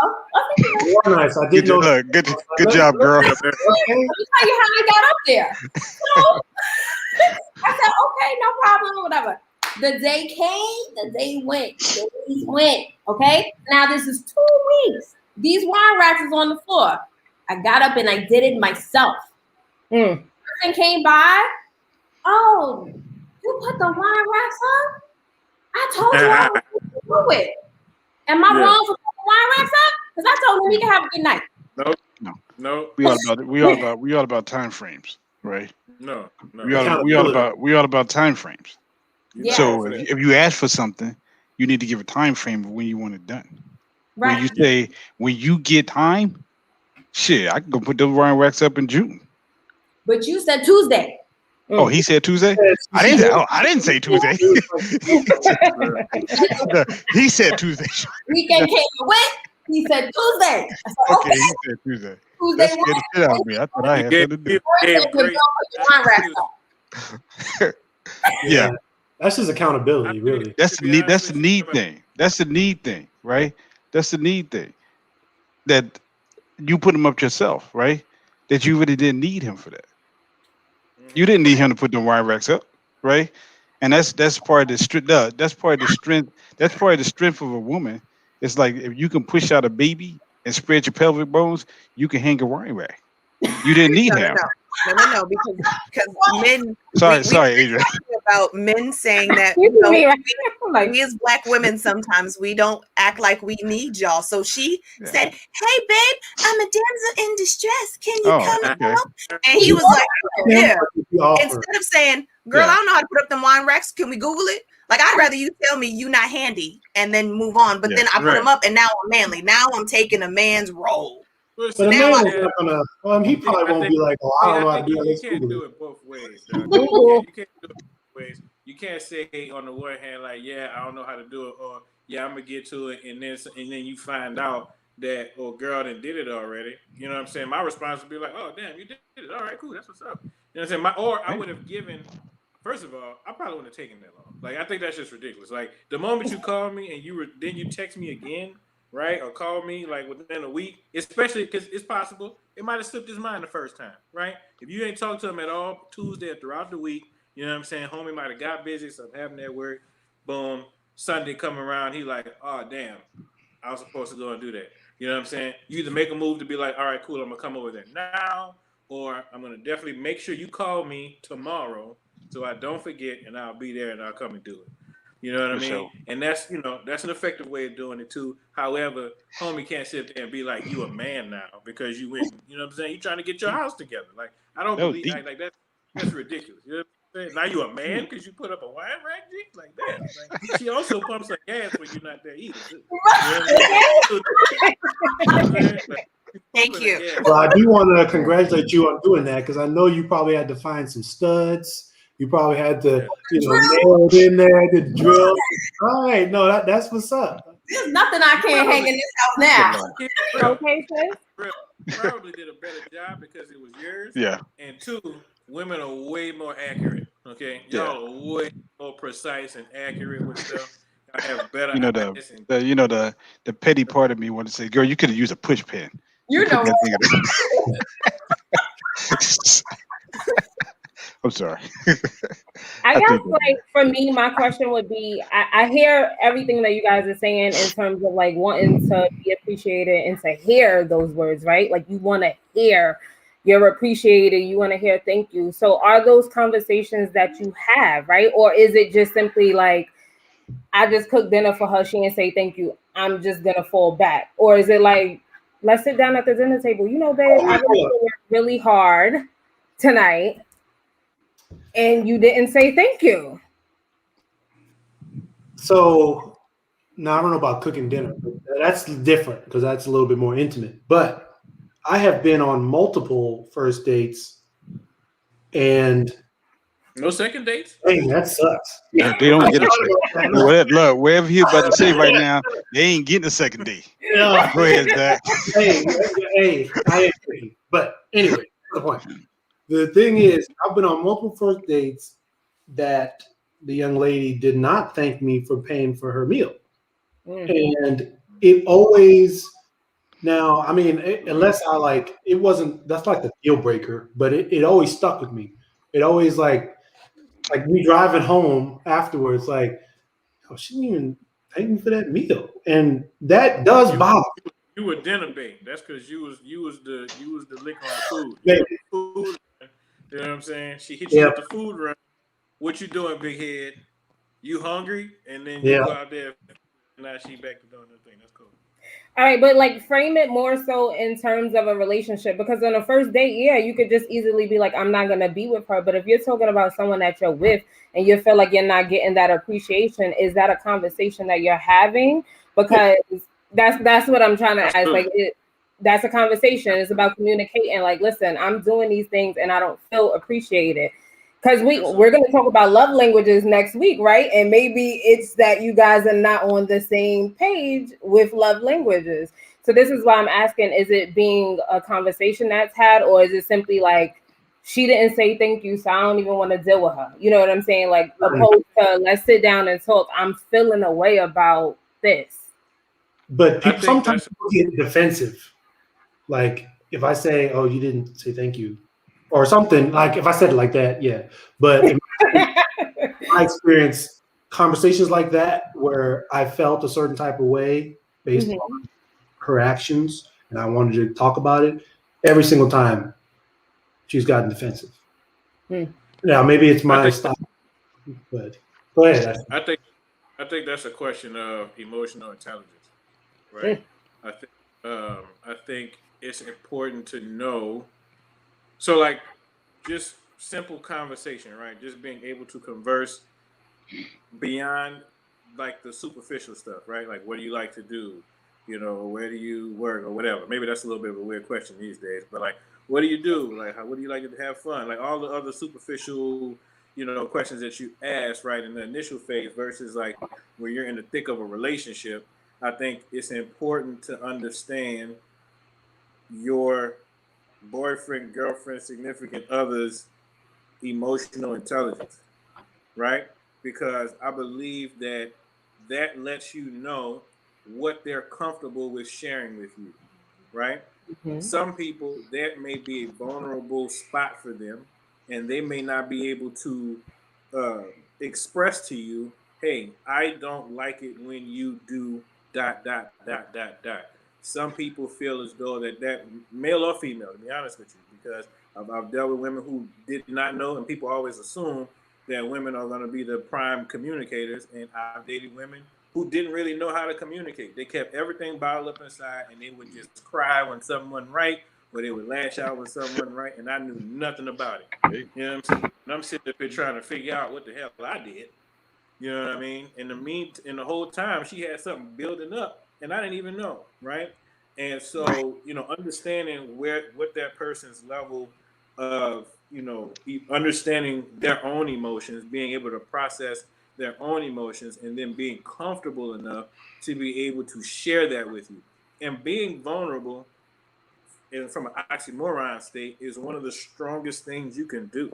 Very nice. I Good, didn't know. good job, girl. Okay. Let me tell you how I got up there. So I said, okay, no problem, whatever. The day came, the day went, the days went. Okay. Now this is 2 weeks. These wine racks is on the floor. I got up and I did it myself. Person came by. Oh, you put the wine racks up? I told you I was going to do it. Am I wrong for putting the wine racks up? Because I told him we can have a good night. No. We all about time frames, right? No. We all about time frames. Yeah. So if you ask for something, you need to give a time frame of when you want it done. Right. When you say when you get time, shit, I can go put those wine racks up in June. But you said Tuesday. Oh, he said Tuesday? I didn't say Tuesday. He said Tuesday. Weekend came and went. He said Tuesday. I said, Okay, he said Tuesday. Tuesday That scared the shit out of me. I thought I had something to do. Yeah. That's just accountability, really. That's the need thing. That's the need thing, right? That's the need thing. That you put him up yourself, right? That you really didn't need him for that. You didn't need him to put the wine racks up, right? And that's part of the strength. That's part of the strength. That's part of the strength of a woman. It's like if you can push out a baby and spread your pelvic bones, you can hang a wine rack. You didn't need him. No, because men. Sorry, Adrian. About men saying that we as Black women sometimes we don't act like we need y'all. So she said, "Hey, babe, I'm a damsel in distress. Can you come and help?" And he was like, "Yeah." Instead of saying, "Girl, I don't know how to put up them wine racks. Can we Google it?" Like, I'd rather you tell me you not handy and then move on. But then I put them up, and now I'm manly. Now I'm taking a man's role. But a man is not gonna. He probably won't be like, "Oh, I don't know how to do it." You can't do it both ways. You can't do it both ways. You can't say on the one hand like, "Yeah, I don't know how to do it," or "Yeah, I'm gonna get to it," and then you find out that girl done did it already. You know what I'm saying? My response would be like, "Oh, damn, you did it. All right, cool. That's what's up." You know what I'm saying? I would have given. First of all, I probably wouldn't have taken that long. Like, I think that's just ridiculous. Like, the moment you called me and you text me again, right, or call me like within a week, especially because it's possible it might have slipped his mind the first time, right? If you ain't talked to him at all Tuesday or throughout the week, you know what I'm saying? Homie might have got busy, something happened at work. Boom, Sunday come around, he like, oh damn, I was supposed to go and do that. You know what I'm saying? You either make a move to be like, all right, cool, I'm gonna come over there now, or I'm gonna definitely make sure you call me tomorrow so I don't forget, and I'll be there and I'll come and do it. You know what I mean? Sure. And that's an effective way of doing it too. However, homie can't sit there and be like, you a man now because you win. You know what I'm saying? You trying to get your house together. Like, I don't believe like that's ridiculous. You know what I'm saying? Now you a man because you put up a wine rack, G? Like that. Like, she also pumps her gas when you're not there either. Thank you. Well, I do want to congratulate you on doing that because I know you probably had to find some studs. You probably had to, nail it in there, the drill. All right, no, that's what's up. There's nothing I can't hang in this house now. Okay, sis. Probably did a better job because it was yours. Yeah. And 2, women are way more accurate. Okay, y'all are way more precise and accurate with stuff. I have better. The petty part of me wanted to say, girl, you could have used a push pin. You know. I'm sorry. I guess, like, for me, my question would be, I hear everything that you guys are saying in terms of, like, wanting to be appreciated and to hear those words, right? Like, you want to hear you're appreciated, you want to hear thank you. So are those conversations that you have, right? Or is it just simply like, I just cooked dinner for her, she didn't say thank you, I'm just going to fall back? Or is it like, let's sit down at the dinner table. You know, babe, I worked really hard tonight. And you didn't say thank you. So now I don't know about cooking dinner, but that's different because that's a little bit more intimate. But I have been on multiple first dates and no second dates. Hey, that sucks. Yeah, they don't get a second. Look, whatever he's about to say right now, they ain't getting a second date. Yeah. Go ahead, Zach. Hey, I agree. But anyway, the point. The thing is, I've been on multiple first dates, that the young lady did not thank me for paying for her meal. And it always, now, I mean, unless I like, it wasn't, that's like the deal breaker, but it always stuck with me. It always like me driving home afterwards, like, oh, she didn't even thank me for that meal. And that does bother. You were dinner bait. That's because you was the lick on food. Yeah. Food. You know what I'm saying? She hit you with the food run. What you doing, big head? You hungry? And then you go out there. Now she back to doing the thing. That's cool. All right, but like frame it more so in terms of a relationship, because on a first date, yeah, you could just easily be like, I'm not gonna be with her. But if you're talking about someone that you're with and you feel like you're not getting that appreciation, is that a conversation that you're having? Because that's what I'm trying to ask. Like, that's a conversation. It's about communicating. Like, listen, I'm doing these things and I don't feel appreciated. Because we're going to talk about love languages next week, right? And maybe it's that you guys are not on the same page with love languages. So this is why I'm asking, is it being a conversation that's had, or is it simply like, she didn't say thank you, so I don't even want to deal with her? You know what I'm saying? Like, opposed to let's sit down and talk. I'm feeling a way about this. But sometimes people get defensive. Like if I say, oh, you didn't say thank you, or something, like if I said it like that, yeah. But in my experience, conversations like that where I felt a certain type of way based on her actions and I wanted to talk about it, every single time she's gotten defensive. Now maybe it's my style, but go ahead. I think that's a question of emotional intelligence, right? I think it's important to know. So, like, just simple conversation, right? Just being able to converse beyond, like, the superficial stuff, right? Like, what do you like to do? You know, where do you work or whatever? Maybe that's a little bit of a weird question these days, but, like, what do you do? Like, what do you like to have fun? Like, all the other superficial, you know, questions that you ask, right, in the initial phase versus, like, when you're in the thick of a relationship. I think it's important to understand your boyfriend, girlfriend, significant other's emotional intelligence, right? Because I believe that lets you know what they're comfortable with sharing with you, right? Some people, that may be a vulnerable spot for them, and they may not be able to express to you, hey, I don't like it when you do ... Some people feel as though that male or female, to be honest with you, because I've dealt with women who did not know, and people always assume that women are going to be the prime communicators, and I've dated women who didn't really know how to communicate. They kept everything bottled up inside, and they would just cry when something wasn't right, or they would lash out when something wasn't right, and I knew nothing about it. You know what I'm saying? And I'm sitting up here trying to figure out what the hell I did. You know what I mean? In the whole time, she had something building up, and I didn't even know, right? And so, you know, understanding what that person's level of, you know, understanding their own emotions, being able to process their own emotions, and then being comfortable enough to be able to share that with you. And being vulnerable, and from an oxymoron state, is one of the strongest things you can do,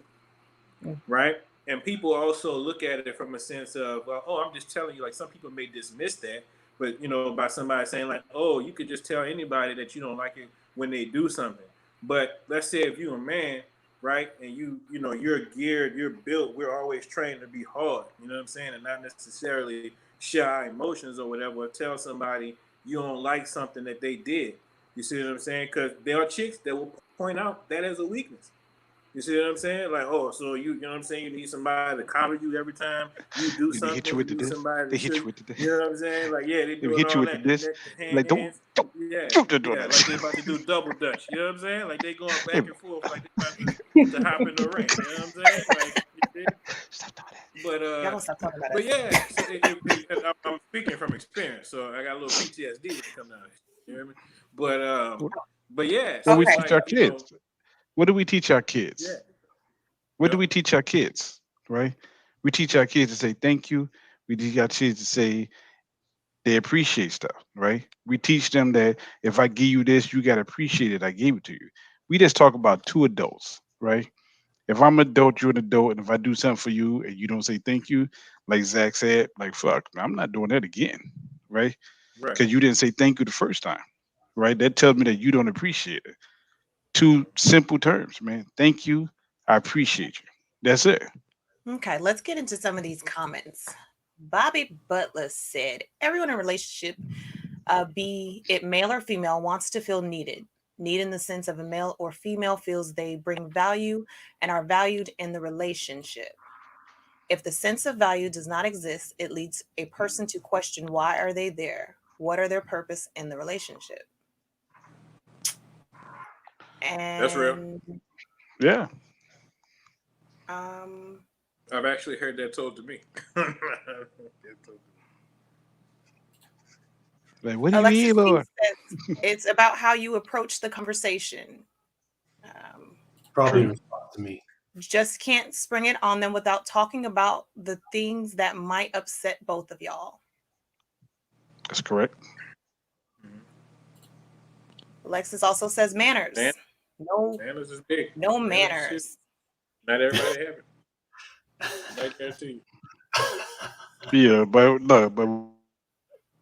right? And people also look at it from a sense of, well, oh, I'm just telling you, like some people may dismiss that, but, you know, by somebody saying like, oh, you could just tell anybody that you don't like it when they do something. But let's say if you're a man, right, and you know, you're geared, you're built, we're always trained to be hard, you know what I'm saying, and not necessarily share our emotions or whatever, or tell somebody you don't like something that they did. You see what I'm saying? Because there are chicks that will point out that as a weakness. You see what I'm saying? Like, oh, so you know what I'm saying? You need somebody to cover you every time you do something. They hit you with this. They hit you with this. You know what I'm saying? Like, yeah, they do hit you with this. Like, don't yeah, like they about to do double dutch. You know what I'm saying? Like they going back and forth, like they about to hop in the ring. You know what I'm saying? Like, stop doing that. But Y'all don't stop talking about but it. yeah, I'm speaking from experience, so I got a little PTSD when it comes down. You hear me? But yeah. So Okay. we teach our kids. What do we teach our kids? Yeah. What do we teach our kids? Right? We teach our kids to say thank you. We teach our kids to say they appreciate stuff, right? We teach them that if I give you this, you gotta appreciate it. I gave it to you. We just talk about two adults, right? If I'm an adult, you're an adult, and if I do something for you and you don't say thank you, like Zach said, like fuck, I'm not doing that again, right? Right. Because you didn't say thank you the first time, right? That tells me that you don't appreciate it. Two simple terms, man. Thank you. I appreciate you. That's it. Okay, let's get into some of these comments. Bobby Butler said, everyone in a relationship, be it male or female, wants to feel needed. Need in the sense of a male or female feels they bring value and are valued in the relationship. If the sense of value does not exist, it leads a person to question why are they there? What are their purpose in the relationship? And That's real. Yeah. I've actually heard that told to me. Like, what do you Alexis mean, P Lord? says, it's about how you approach the conversation. Probably in True. response to me. Just can't spring it on them without talking about the things that might upset both of y'all. That's correct. Alexis also says manners. No, Manners is big. no Manners is manners. not everybody have it. Like that too. Yeah, but no, but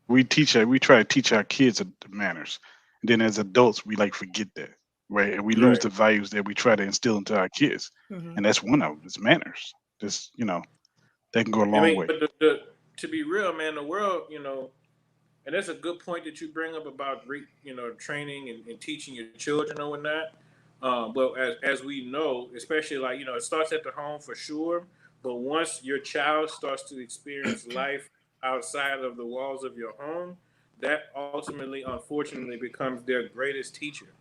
we try to teach our kids the manners. And then as adults, we like forget that, right? And we lose Right. the values that we try to instill into our kids. Mhm. And that's one of them. It's manners. Just, that can go a I long mean, way. but to be real, man, the world, and that's a good point that you bring up about training and teaching your children or whatnot. But as we know, especially like it starts at the home for sure. But once your child starts to experience life outside of the walls of your home, that ultimately, unfortunately, becomes their greatest teacher.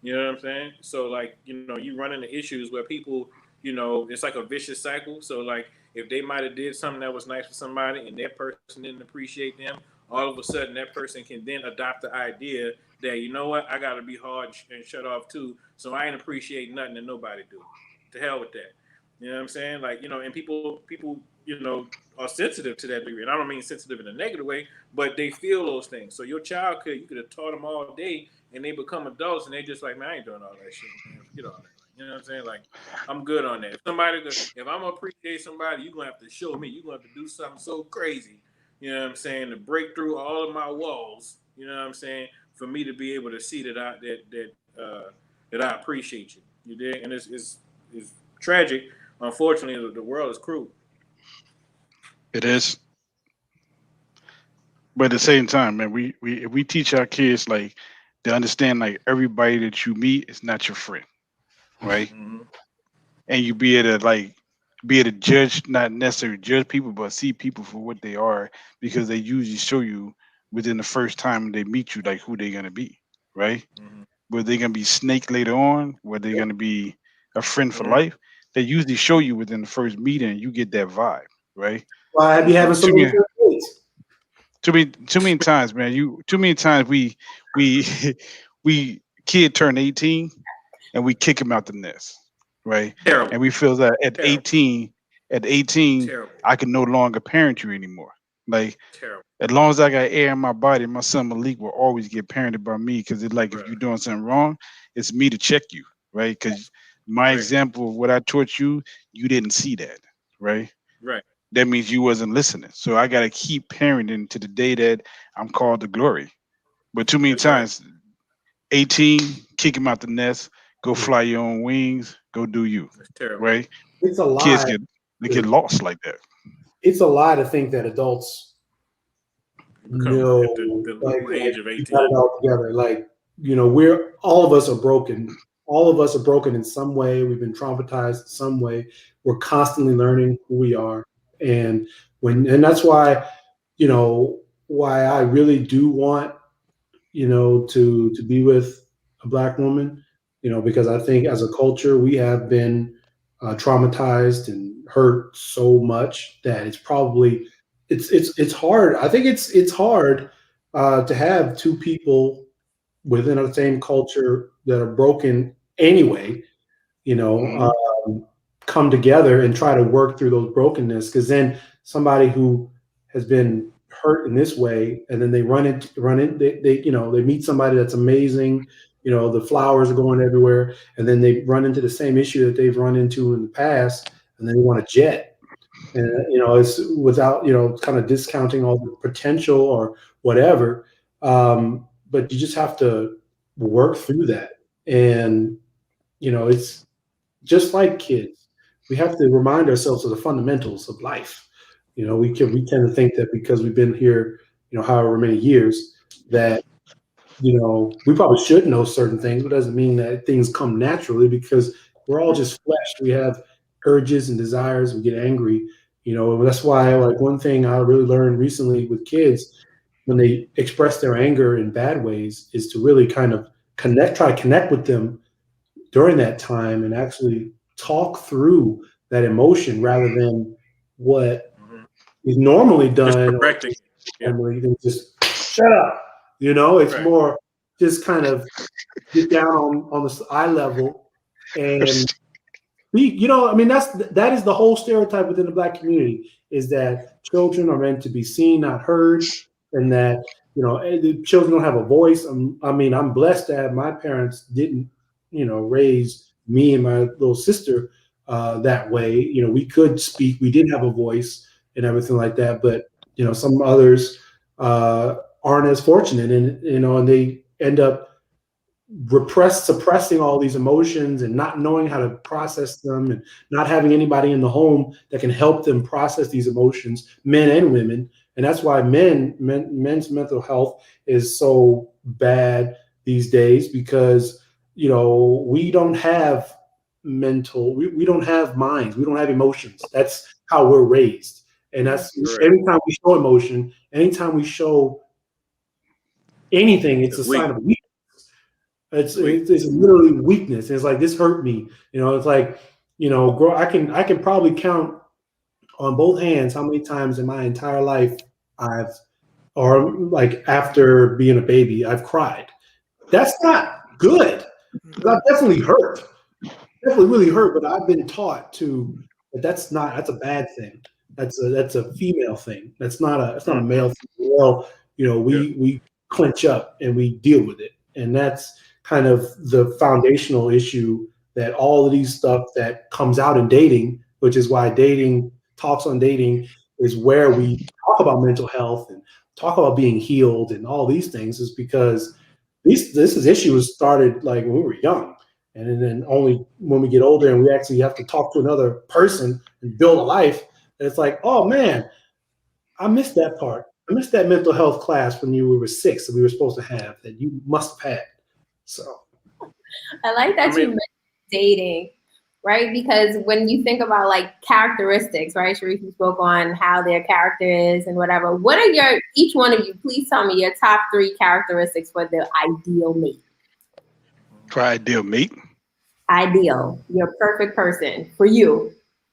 You know what I'm saying? So like, you run into issues where people, it's like a vicious cycle. So like if they might have did something that was nice for somebody and that person didn't appreciate them, all of a sudden that person can then adopt the idea that, you know what, I gotta be hard and shut off too. So I ain't appreciate nothing that nobody do. To hell with that. You know what I'm saying? Like, and people, are sensitive to that degree. And I don't mean sensitive in a negative way, but they feel those things. So your child you could have taught them all day and they become adults and they just like, man, I ain't doing all that shit, man. Forget all that. You know what I'm saying? Like, I'm good on that. If I'm gonna appreciate somebody, you're gonna have to show me. You're gonna have to do something so crazy, you know what I'm saying, to break through all of my walls, you know what I'm saying, for me to be able to see that I appreciate you. You dig? And it's tragic. Unfortunately, the world is cruel. It is. But at the same time, man, if we teach our kids like to understand like everybody that you meet is not your friend, right? Mm-hmm. And you be able to judge, not necessarily judge people, but see people for what they are, because they usually show you within the first time they meet you like who they're gonna be, right? Mm-hmm. Whether they're gonna be snake later on, whether they're gonna be a friend for Mm-hmm. life, they usually show you within the first meeting. You get that vibe, right? Why have you having so Too many many, dates? too many times, man. Too many times we we kid turn 18 and we kick him out the nest, right? Terrible. And we feel that at Terrible. 18, Terrible. I can no longer parent you anymore. Like Terrible. as long as I got air in my body, my son Malik will always get parented by me, because it's like if Right. you're doing something wrong, it's me to check you, right? Because my Right. example of what I taught you, you didn't see that, right? Right. That means you wasn't listening. So I got to keep parenting to the day that I'm called to glory. But too many That's right. times, 18, kick him out the nest, go fly your own wings, go do you, It's terrible. right? It's a lie. Kids get lost like that. It's a lie to think that adults Become know at the age of got 18. it all together. Like, we're all of us are broken. All of us are broken in some way. We've been traumatized in some way. We're constantly learning who we are. And that's why, why I really do want, to be with a Black woman, because I think as a culture, we have been traumatized and hurt so much that it's probably it's hard. I think it's hard to have two people within the same culture that are broken anyway, Mhm. come together and try to work through those brokenness. Because then somebody who has been hurt in this way, and then they they meet somebody that's amazing, the flowers are going everywhere, and then they run into the same issue that they've run into in the past, and then they want a jet. And it's without kind of discounting all the potential or whatever, but you just have to work through that. And it's just like kids. We have to remind ourselves of the fundamentals of life. We tend to think that because we've been here, however many years, that we probably should know certain things, but it doesn't mean that things come naturally, because we're all just flesh. We have urges and desires. We get angry. That's why, like, one thing I really learned recently with kids, when they express their anger in bad ways, is to really kind of try to connect with them during that time and actually talk through that emotion, rather than what is normally done. Just correcting. You can just shut up. It's Right. more just kind of get down on the eye level and that is the whole stereotype within the Black community, is that children are meant to be seen, not heard, and that the children don't have a voice. I'm blessed that my parents didn't raise me and my little sister that way. We could speak, we did have a voice and everything like that, but some others aren't as fortunate, and they end up suppressing all these emotions and not knowing how to process them, and not having anybody in the home that can help them process these emotions, men and women. And that's why men's mental health is so bad these days, because we don't have we don't have minds, we don't have emotions. That's how we're raised. And that's Correct. Anytime we show emotion, anytime we show anything, it's a sign of weakness. It's literally weakness. It's like, this hurt me. It's like, I can probably count on both hands how many times in my entire life or like after being a baby, I've cried. That's not good. I've definitely hurt. Definitely really hurt, but I've been taught that's a bad thing. That's a female thing. It's not a male thing. Well, we clench up and we deal with it. And that's kind of the foundational issue, that all of these stuff that comes out in dating, which is why talks on dating is where we talk about mental health and talk about being healed and all these things, is because this issue was started like when we were young. And then only when we get older and we actually have to talk to another person and build a life, and it's like, oh man, I missed that part. I missed that mental health class when we were 6 that we were supposed to have, that you must have had. So I like that you mentioned dating, right? Because when you think about like characteristics, right? Sharif, you spoke on how their character is and whatever. What are each one of you, please tell me your top 3 characteristics for the ideal mate. For ideal mate? Ideal, your perfect person for you.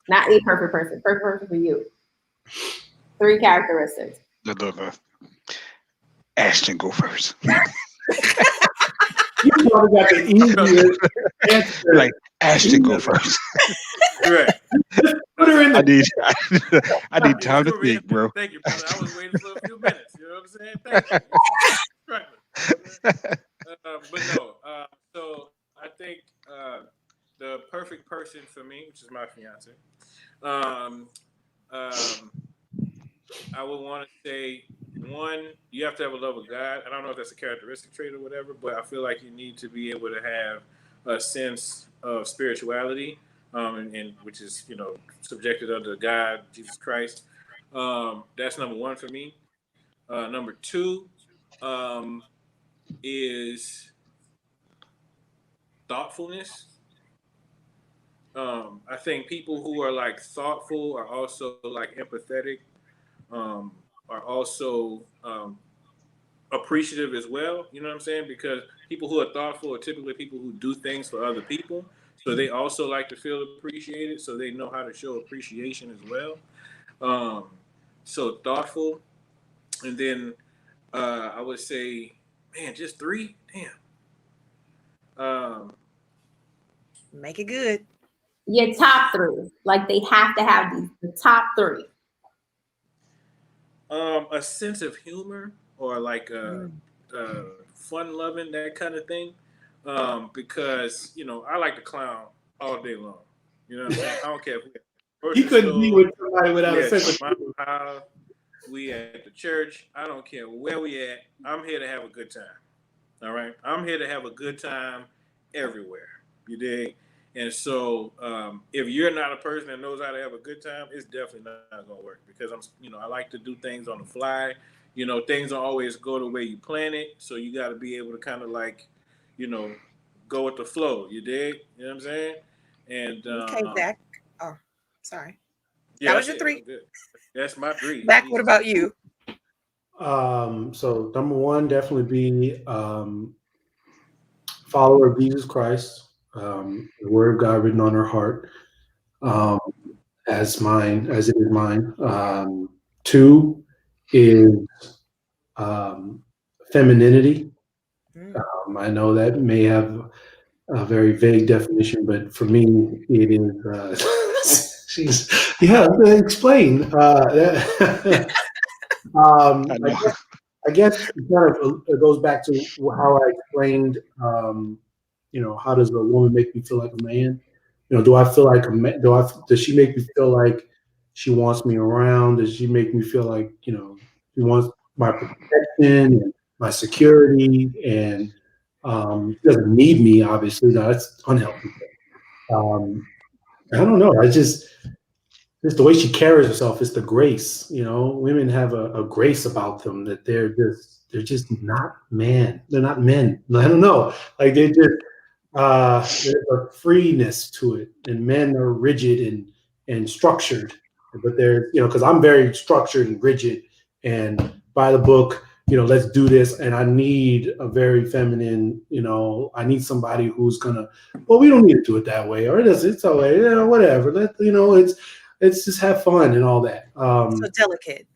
Not a perfect person for you. 3 characteristics. Ashton, go first. You probably got the easiest answer. Like, Ashton, go first. Right. Put her in the I need time to think, bro. Thank you, brother. I was waiting for a few minutes. You know what I'm saying? Thank you. But no. So I think the perfect person for me, which is my fiance, I would want to say, one, you have to have a love of God. I don't know if that's a characteristic trait or whatever, but I feel like you need to be able to have a sense of spirituality, and which is, subjected under God, Jesus Christ. That's number 1 for me. Number 2 is thoughtfulness. I think people who are like thoughtful are also like empathetic, are also appreciative as well. You know what I'm saying? Because people who are thoughtful are typically people who do things for other people. So they also like to feel appreciated. So they know how to show appreciation as well. So thoughtful. And then I would say, man, just 3? Damn. Make it good. Your top 3. Like, they have to have the top 3. A sense of humor, or like fun loving, that kind of thing. because I like to clown all day long. You know what I'm saying? I don't care if we're He couldn't be with somebody we without a at sense the of mama house, we at the church. I don't care where we at. I'm here to have a good time. All right, I'm here to have a good time everywhere. You dig? And so, if you're not a person that knows how to have a good time, it's definitely not going to work because I like to do things on the fly. Things don't always go the way you plan it. So you got to be able to kind of like, you know, go with the flow. You dig? You know what I'm saying? And Okay, Zach. Oh, sorry. yeah, That was your that's it. 3. I'm good. That's my 3. Zach, what Jesus. about you? So number one, definitely be follower of Jesus Christ. The Word of God written on her heart, as it is mine. 2 is femininity. I know that may have a very vague definition, but for me, it is. Explain. I know. I guess it goes back to how I explained. How does a woman make me feel like a man? Do I feel like a man? Does she make me feel like she wants me around? Does she make me feel like she wants my protection and my security? And she doesn't need me, obviously. No, that's unhealthy. I don't know. Just the way she carries herself. It's the grace. Women have a grace about them that they're just not man. They're not men. I don't know. Like they just there's a freeness to it, and men are rigid and structured. But they're because I'm very structured and rigid and by the book. Let's do this, and I need a very feminine. I need somebody who's gonna. Well, we don't need to do it that way, or it's all way. Whatever. Let's just have fun and all that. So delicate.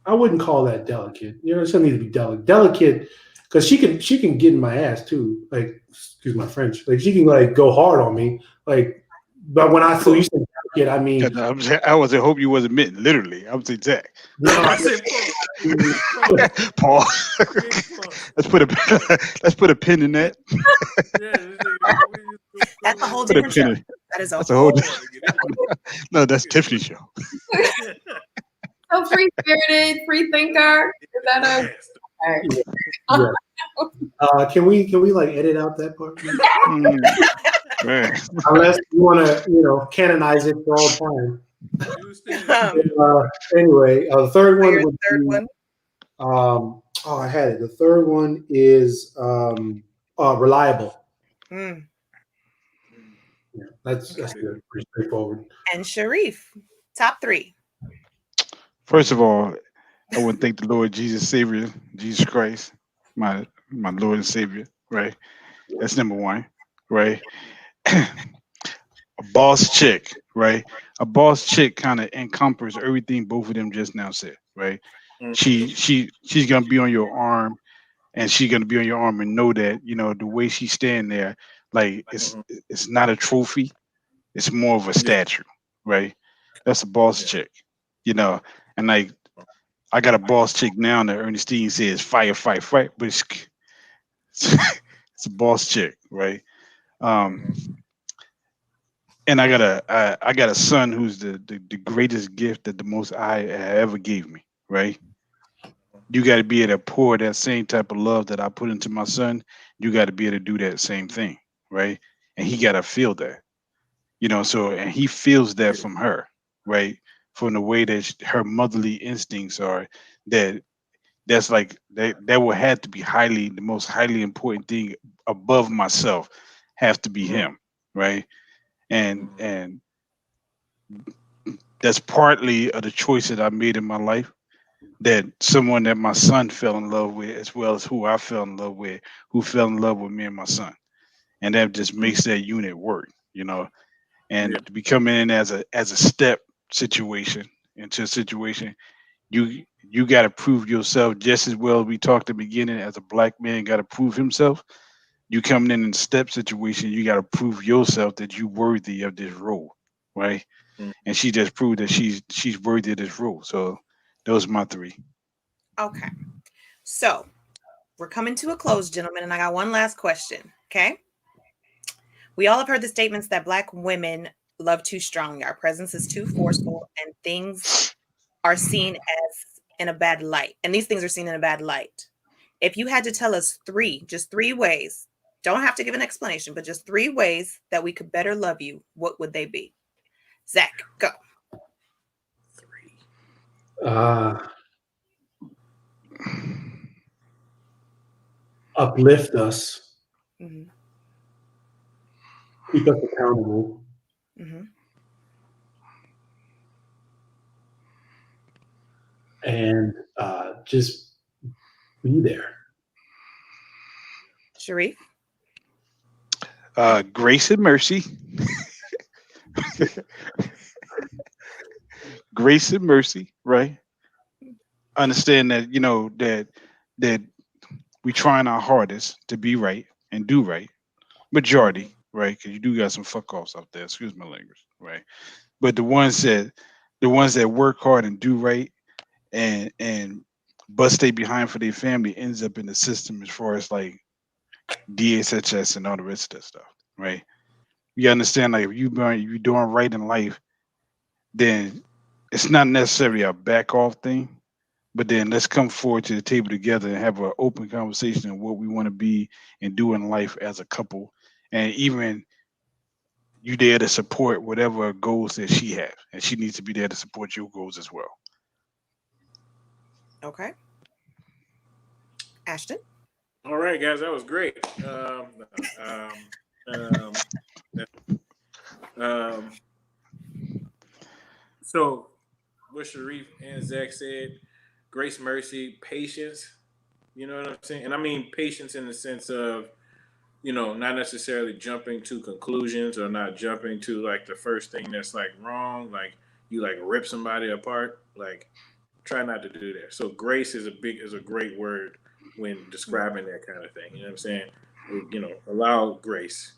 I wouldn't call that delicate. It doesn't need to be delicate. Delicate, because she can get in my ass too. Like, excuse my French. Like she can like go hard on me. Like, but when I say you say delicate, I mean. I hope you wasn't meant literally. I'm saying Zach. No, I said Paul. let's put a pin in that. That's a whole Put a different pin show. in. That is That's a whole. No, that's Tiffany's show. So free spirited, free thinker. Is that Can we like edit out that part? Man. Unless you want to canonize it for all time. Anyway, the third one. I had it. The third one is reliable. Yeah, that's good. Pretty straightforward. And Sharif, top 3. First of all, I want to thank the Lord Jesus Savior, Jesus Christ, my Lord and Savior, right? That's number 1, right? A boss chick, right? A boss chick kind of encompasses everything both of them just now said, right? She's gonna be on your arm, and she's gonna be on your arm and know that the way she's standing there, like it's not a trophy, it's more of a statue, right? That's a boss chick, and like I got a boss chick now that Ernestine says fire, fight, fight, but it's a boss chick, right? And I got a son who's the greatest gift that the Most High ever gave me, right? You got to be able to pour that same type of love that I put into my son. You got to be able to do that same thing, right? And he got to feel that, and he feels that from her, right? From the way that her motherly instincts are, that's like that will have to be the most highly important thing above myself, have to be him, right? And that's partly of the choice that I made in my life, that someone that my son fell in love with, as well as who I fell in love with, who fell in love with me and my son, and that just makes that unit work, and to be coming in as a step situation into a situation, you got to prove yourself just as well as we talked at the beginning. As a black man got to prove himself. You coming in a step situation, you got to prove yourself that you worthy of this role, right? And she just proved that she's worthy of this role. So those are my 3. Okay. So we're coming to a close, gentlemen, and I got one last question. Okay. We all have heard the statements that Black women love too strongly. Our presence is too forceful, and things are seen as in a bad light. And these things are seen in a bad light. If you had to tell us just 3 ways, don't have to give an explanation, but just 3 ways that we could better love you, what would they be? Zach, go. 3. Uplift us, Mm-hmm. keep us accountable, Mm-hmm. and just be there. Sharif? Grace and mercy. Grace and mercy, right? Understand that, that we trying our hardest to be right and do right. Majority, right? Because you do got some fuck offs out there, excuse my language, right? But the ones that work hard and do right and but stay behind for their family ends up in the system as far as like DHS and all the rest of that stuff, right? You understand, like if you're doing right in life, then it's not necessarily a back off thing, but then let's come forward to the table together and have an open conversation of what we want to be and do in life as a couple, and even you there to support whatever goals that she has, and she needs to be there to support your goals as well. Okay. Ashton? All right, guys, that was great. So, what Sharif and Zach said, grace, mercy, patience. You know what I'm saying? And I mean patience in the sense of, not necessarily jumping to conclusions or not jumping to like the first thing that's like wrong, like you like rip somebody apart. Like, try not to do that. So, grace is a great word when describing that kind of thing. You know what I'm saying? Allow grace.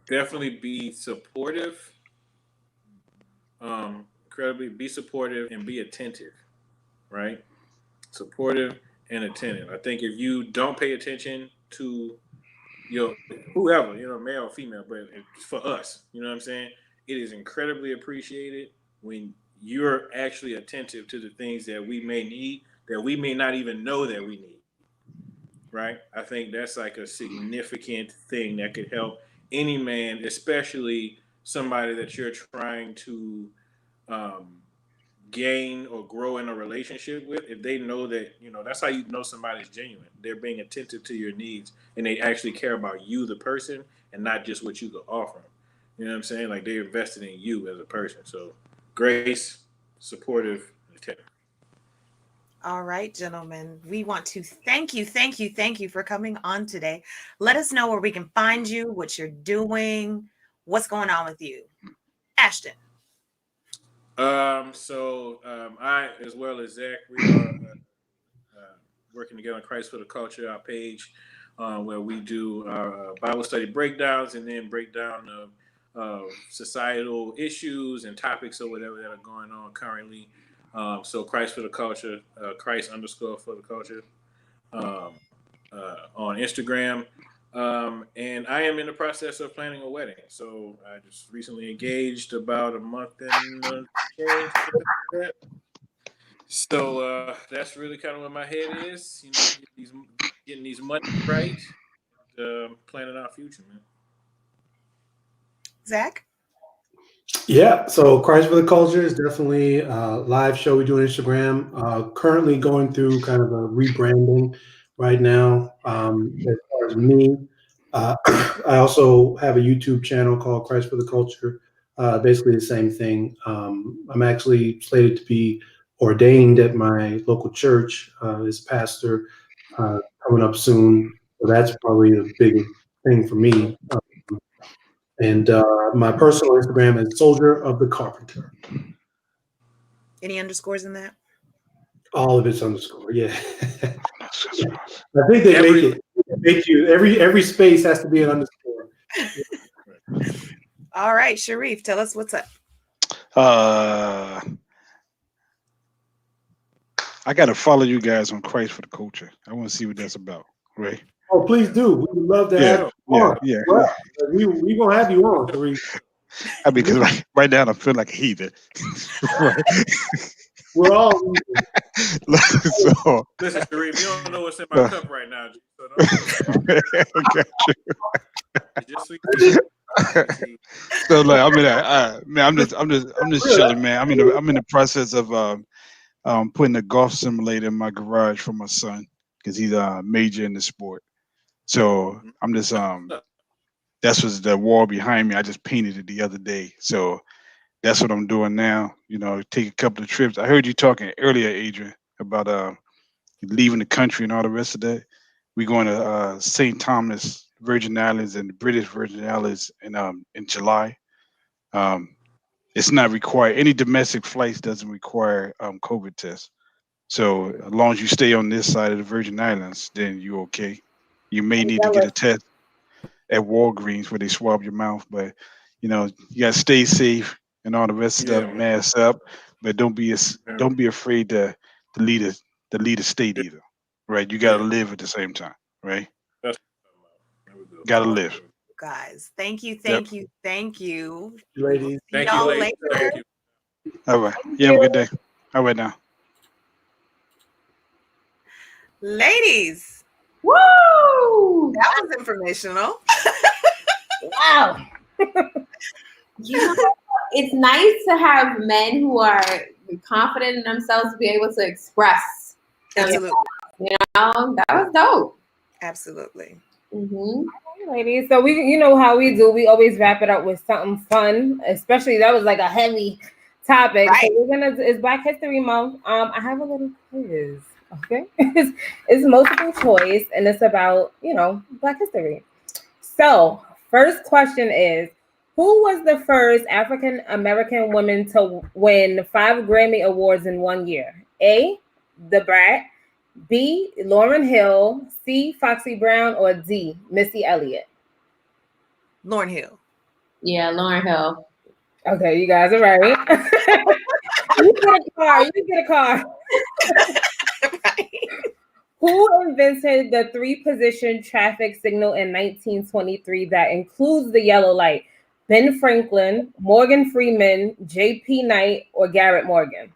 Definitely be supportive. Incredibly be supportive and be attentive, right? Supportive and attentive. I think if you don't pay attention to whoever, male or female, but for us, you know what I'm saying? It is incredibly appreciated when you're actually attentive to the things that we may need, that we may not even know that we need, right? I think that's like a significant thing that could help any man, especially somebody that you're trying to gain or grow in a relationship with. If they know that, that's how you know somebody's genuine. They're being attentive to your needs and they actually care about you, the person, and not just what you could offer them. You know what I'm saying? Like they're invested in you as a person. So grace, supportive, and attentive. All right, gentlemen. We want to thank you for coming on today. Let us know where we can find you, what you're doing, what's going on with you. Ashton. I, as well as Zach, we are working together on Christ for the Culture, our page, where we do our Bible study breakdowns and then breakdown of societal issues and topics or whatever that are going on currently. So Christ for the Culture, Christ_for the Culture on Instagram. And I am in the process of planning a wedding. So I just recently engaged about a month and change. So that's really kind of where my head is. Getting these money right, planning our future, man. Zach? Yeah, so Christ for the Culture is definitely a live show we do on Instagram. Currently going through kind of a rebranding right now. As far as me, I also have a YouTube channel called Christ for the Culture. Basically the same thing. I'm actually slated to be ordained at my local church as pastor coming up soon. So that's probably the biggest thing for me. And my personal Instagram is Soldier of the Carpenter. Any underscores in that? All of it's underscore, yeah. I think they make you every space has to be an underscore. All right, Sharif, tell us what's up. I gotta follow you guys on Christ for the Culture. I want to see what that's about, right? Oh, please do. We would love to have Yeah, you on. yeah. Well, we gonna have you on, Sharif. I mean, because right now I feel like a heathen. Right. We're all So, Listen, Sharif, you don't know what's in my cup right now. So don't, got you. it's just sweet tea. So like, I mean, man, I'm just chilling, man. I'm in the process of putting a golf simulator in my garage for my son because he's major in the sport. So I'm just that's what's the wall behind me. I just painted it the other day. So that's what I'm doing now. You know, take a couple of trips. I heard you talking earlier, Adrian, about leaving the country and all the rest of that. We're going to St. Thomas, Virgin Islands, and the British Virgin Islands in July. It's not required. Any domestic flights doesn't require COVID tests. So as long as you stay on this side of the Virgin Islands, then you're okay. You may need to get a test at Walgreens where they swab your mouth, but you know you gotta stay safe and all the rest of stuff. Mask up, but don't be afraid to lead a state either. Right? You gotta live at the same time. Right? That's Gotta live. Guys, thank you. ladies. Thank Y'all you, ladies. later. Thank you. All right. You have a good day. All right now. Ladies, Woo! that was informational. Wow. You know, it's nice to have men who are confident in themselves to be able to express. Absolutely. You know, that was dope. Absolutely. Ladies, so you know how we do. We always wrap it up with something fun, especially that was like a heavy topic. Right. So it's Black History Month. I have a little quiz. Okay, it's multiple choice, and it's about Black history. So first question is, who was the first African American woman to win 5 Grammy Awards in 1 year? A. The Brat. B. Lauryn Hill. C. Foxy Brown. Or D. Missy Elliott. Lauryn Hill. Yeah, Lauryn Hill. Okay, you guys are right. You get a car. Right. Who invented the 3-position traffic signal in 1923 that includes the yellow light? Ben Franklin, Morgan Freeman, J.P. Knight, or Garrett Morgan?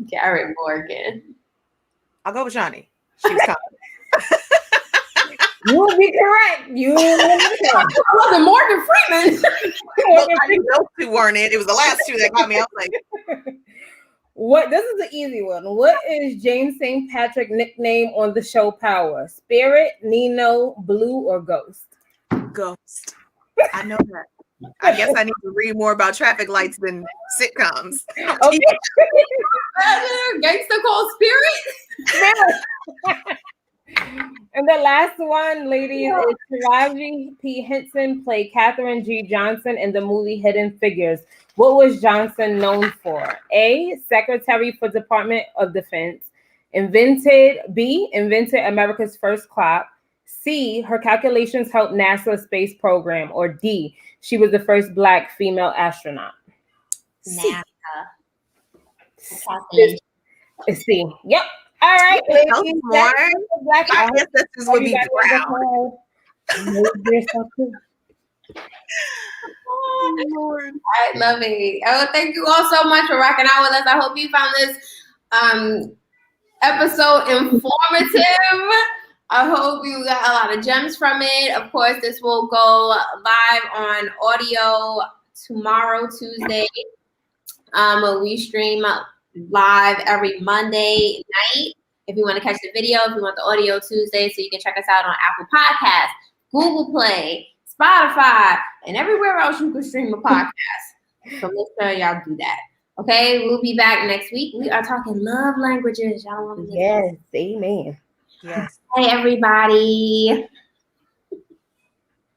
Garrett Morgan. I'll go with Johnny. She was coming. You will be correct. You will be correct. It wasn't Morgan Freeman. Well, I knew those two weren't it. It was the last two that got me. I was like, What? This is an easy one. What is James St. Patrick nickname on the show Power? Spirit, Nino, Blue, or Ghost? Ghost. I know that. I guess I need to read more about traffic lights than sitcoms. Okay. Gangsta called Spirit. And the last one, ladies, is Taraji P. Henson played Katherine G. Johnson in the movie Hidden Figures. What was Johnson known for? A. Secretary for Department of Defense. B. Invented America's first clock. C. Her calculations helped NASA space program. Or D. She was the first Black female astronaut. NASA. It's C. Yep. All right. Tell me more. Black. I guess this is would be proud. Oh, Lord. I love it. Oh, thank you all so much for rocking out with us. I hope you found this episode informative. I hope you got a lot of gems from it. Of course, this will go live on audio tomorrow, Tuesday. We stream live every Monday night. If you want to catch the video, if you want the audio Tuesday, so you can check us out on Apple Podcasts, Google Play, Spotify, and everywhere else you can stream a podcast. So make sure y'all do that. Okay, we'll be back next week. We are talking love languages. Y'all want to Yes, amen. Yes. Hey, everybody.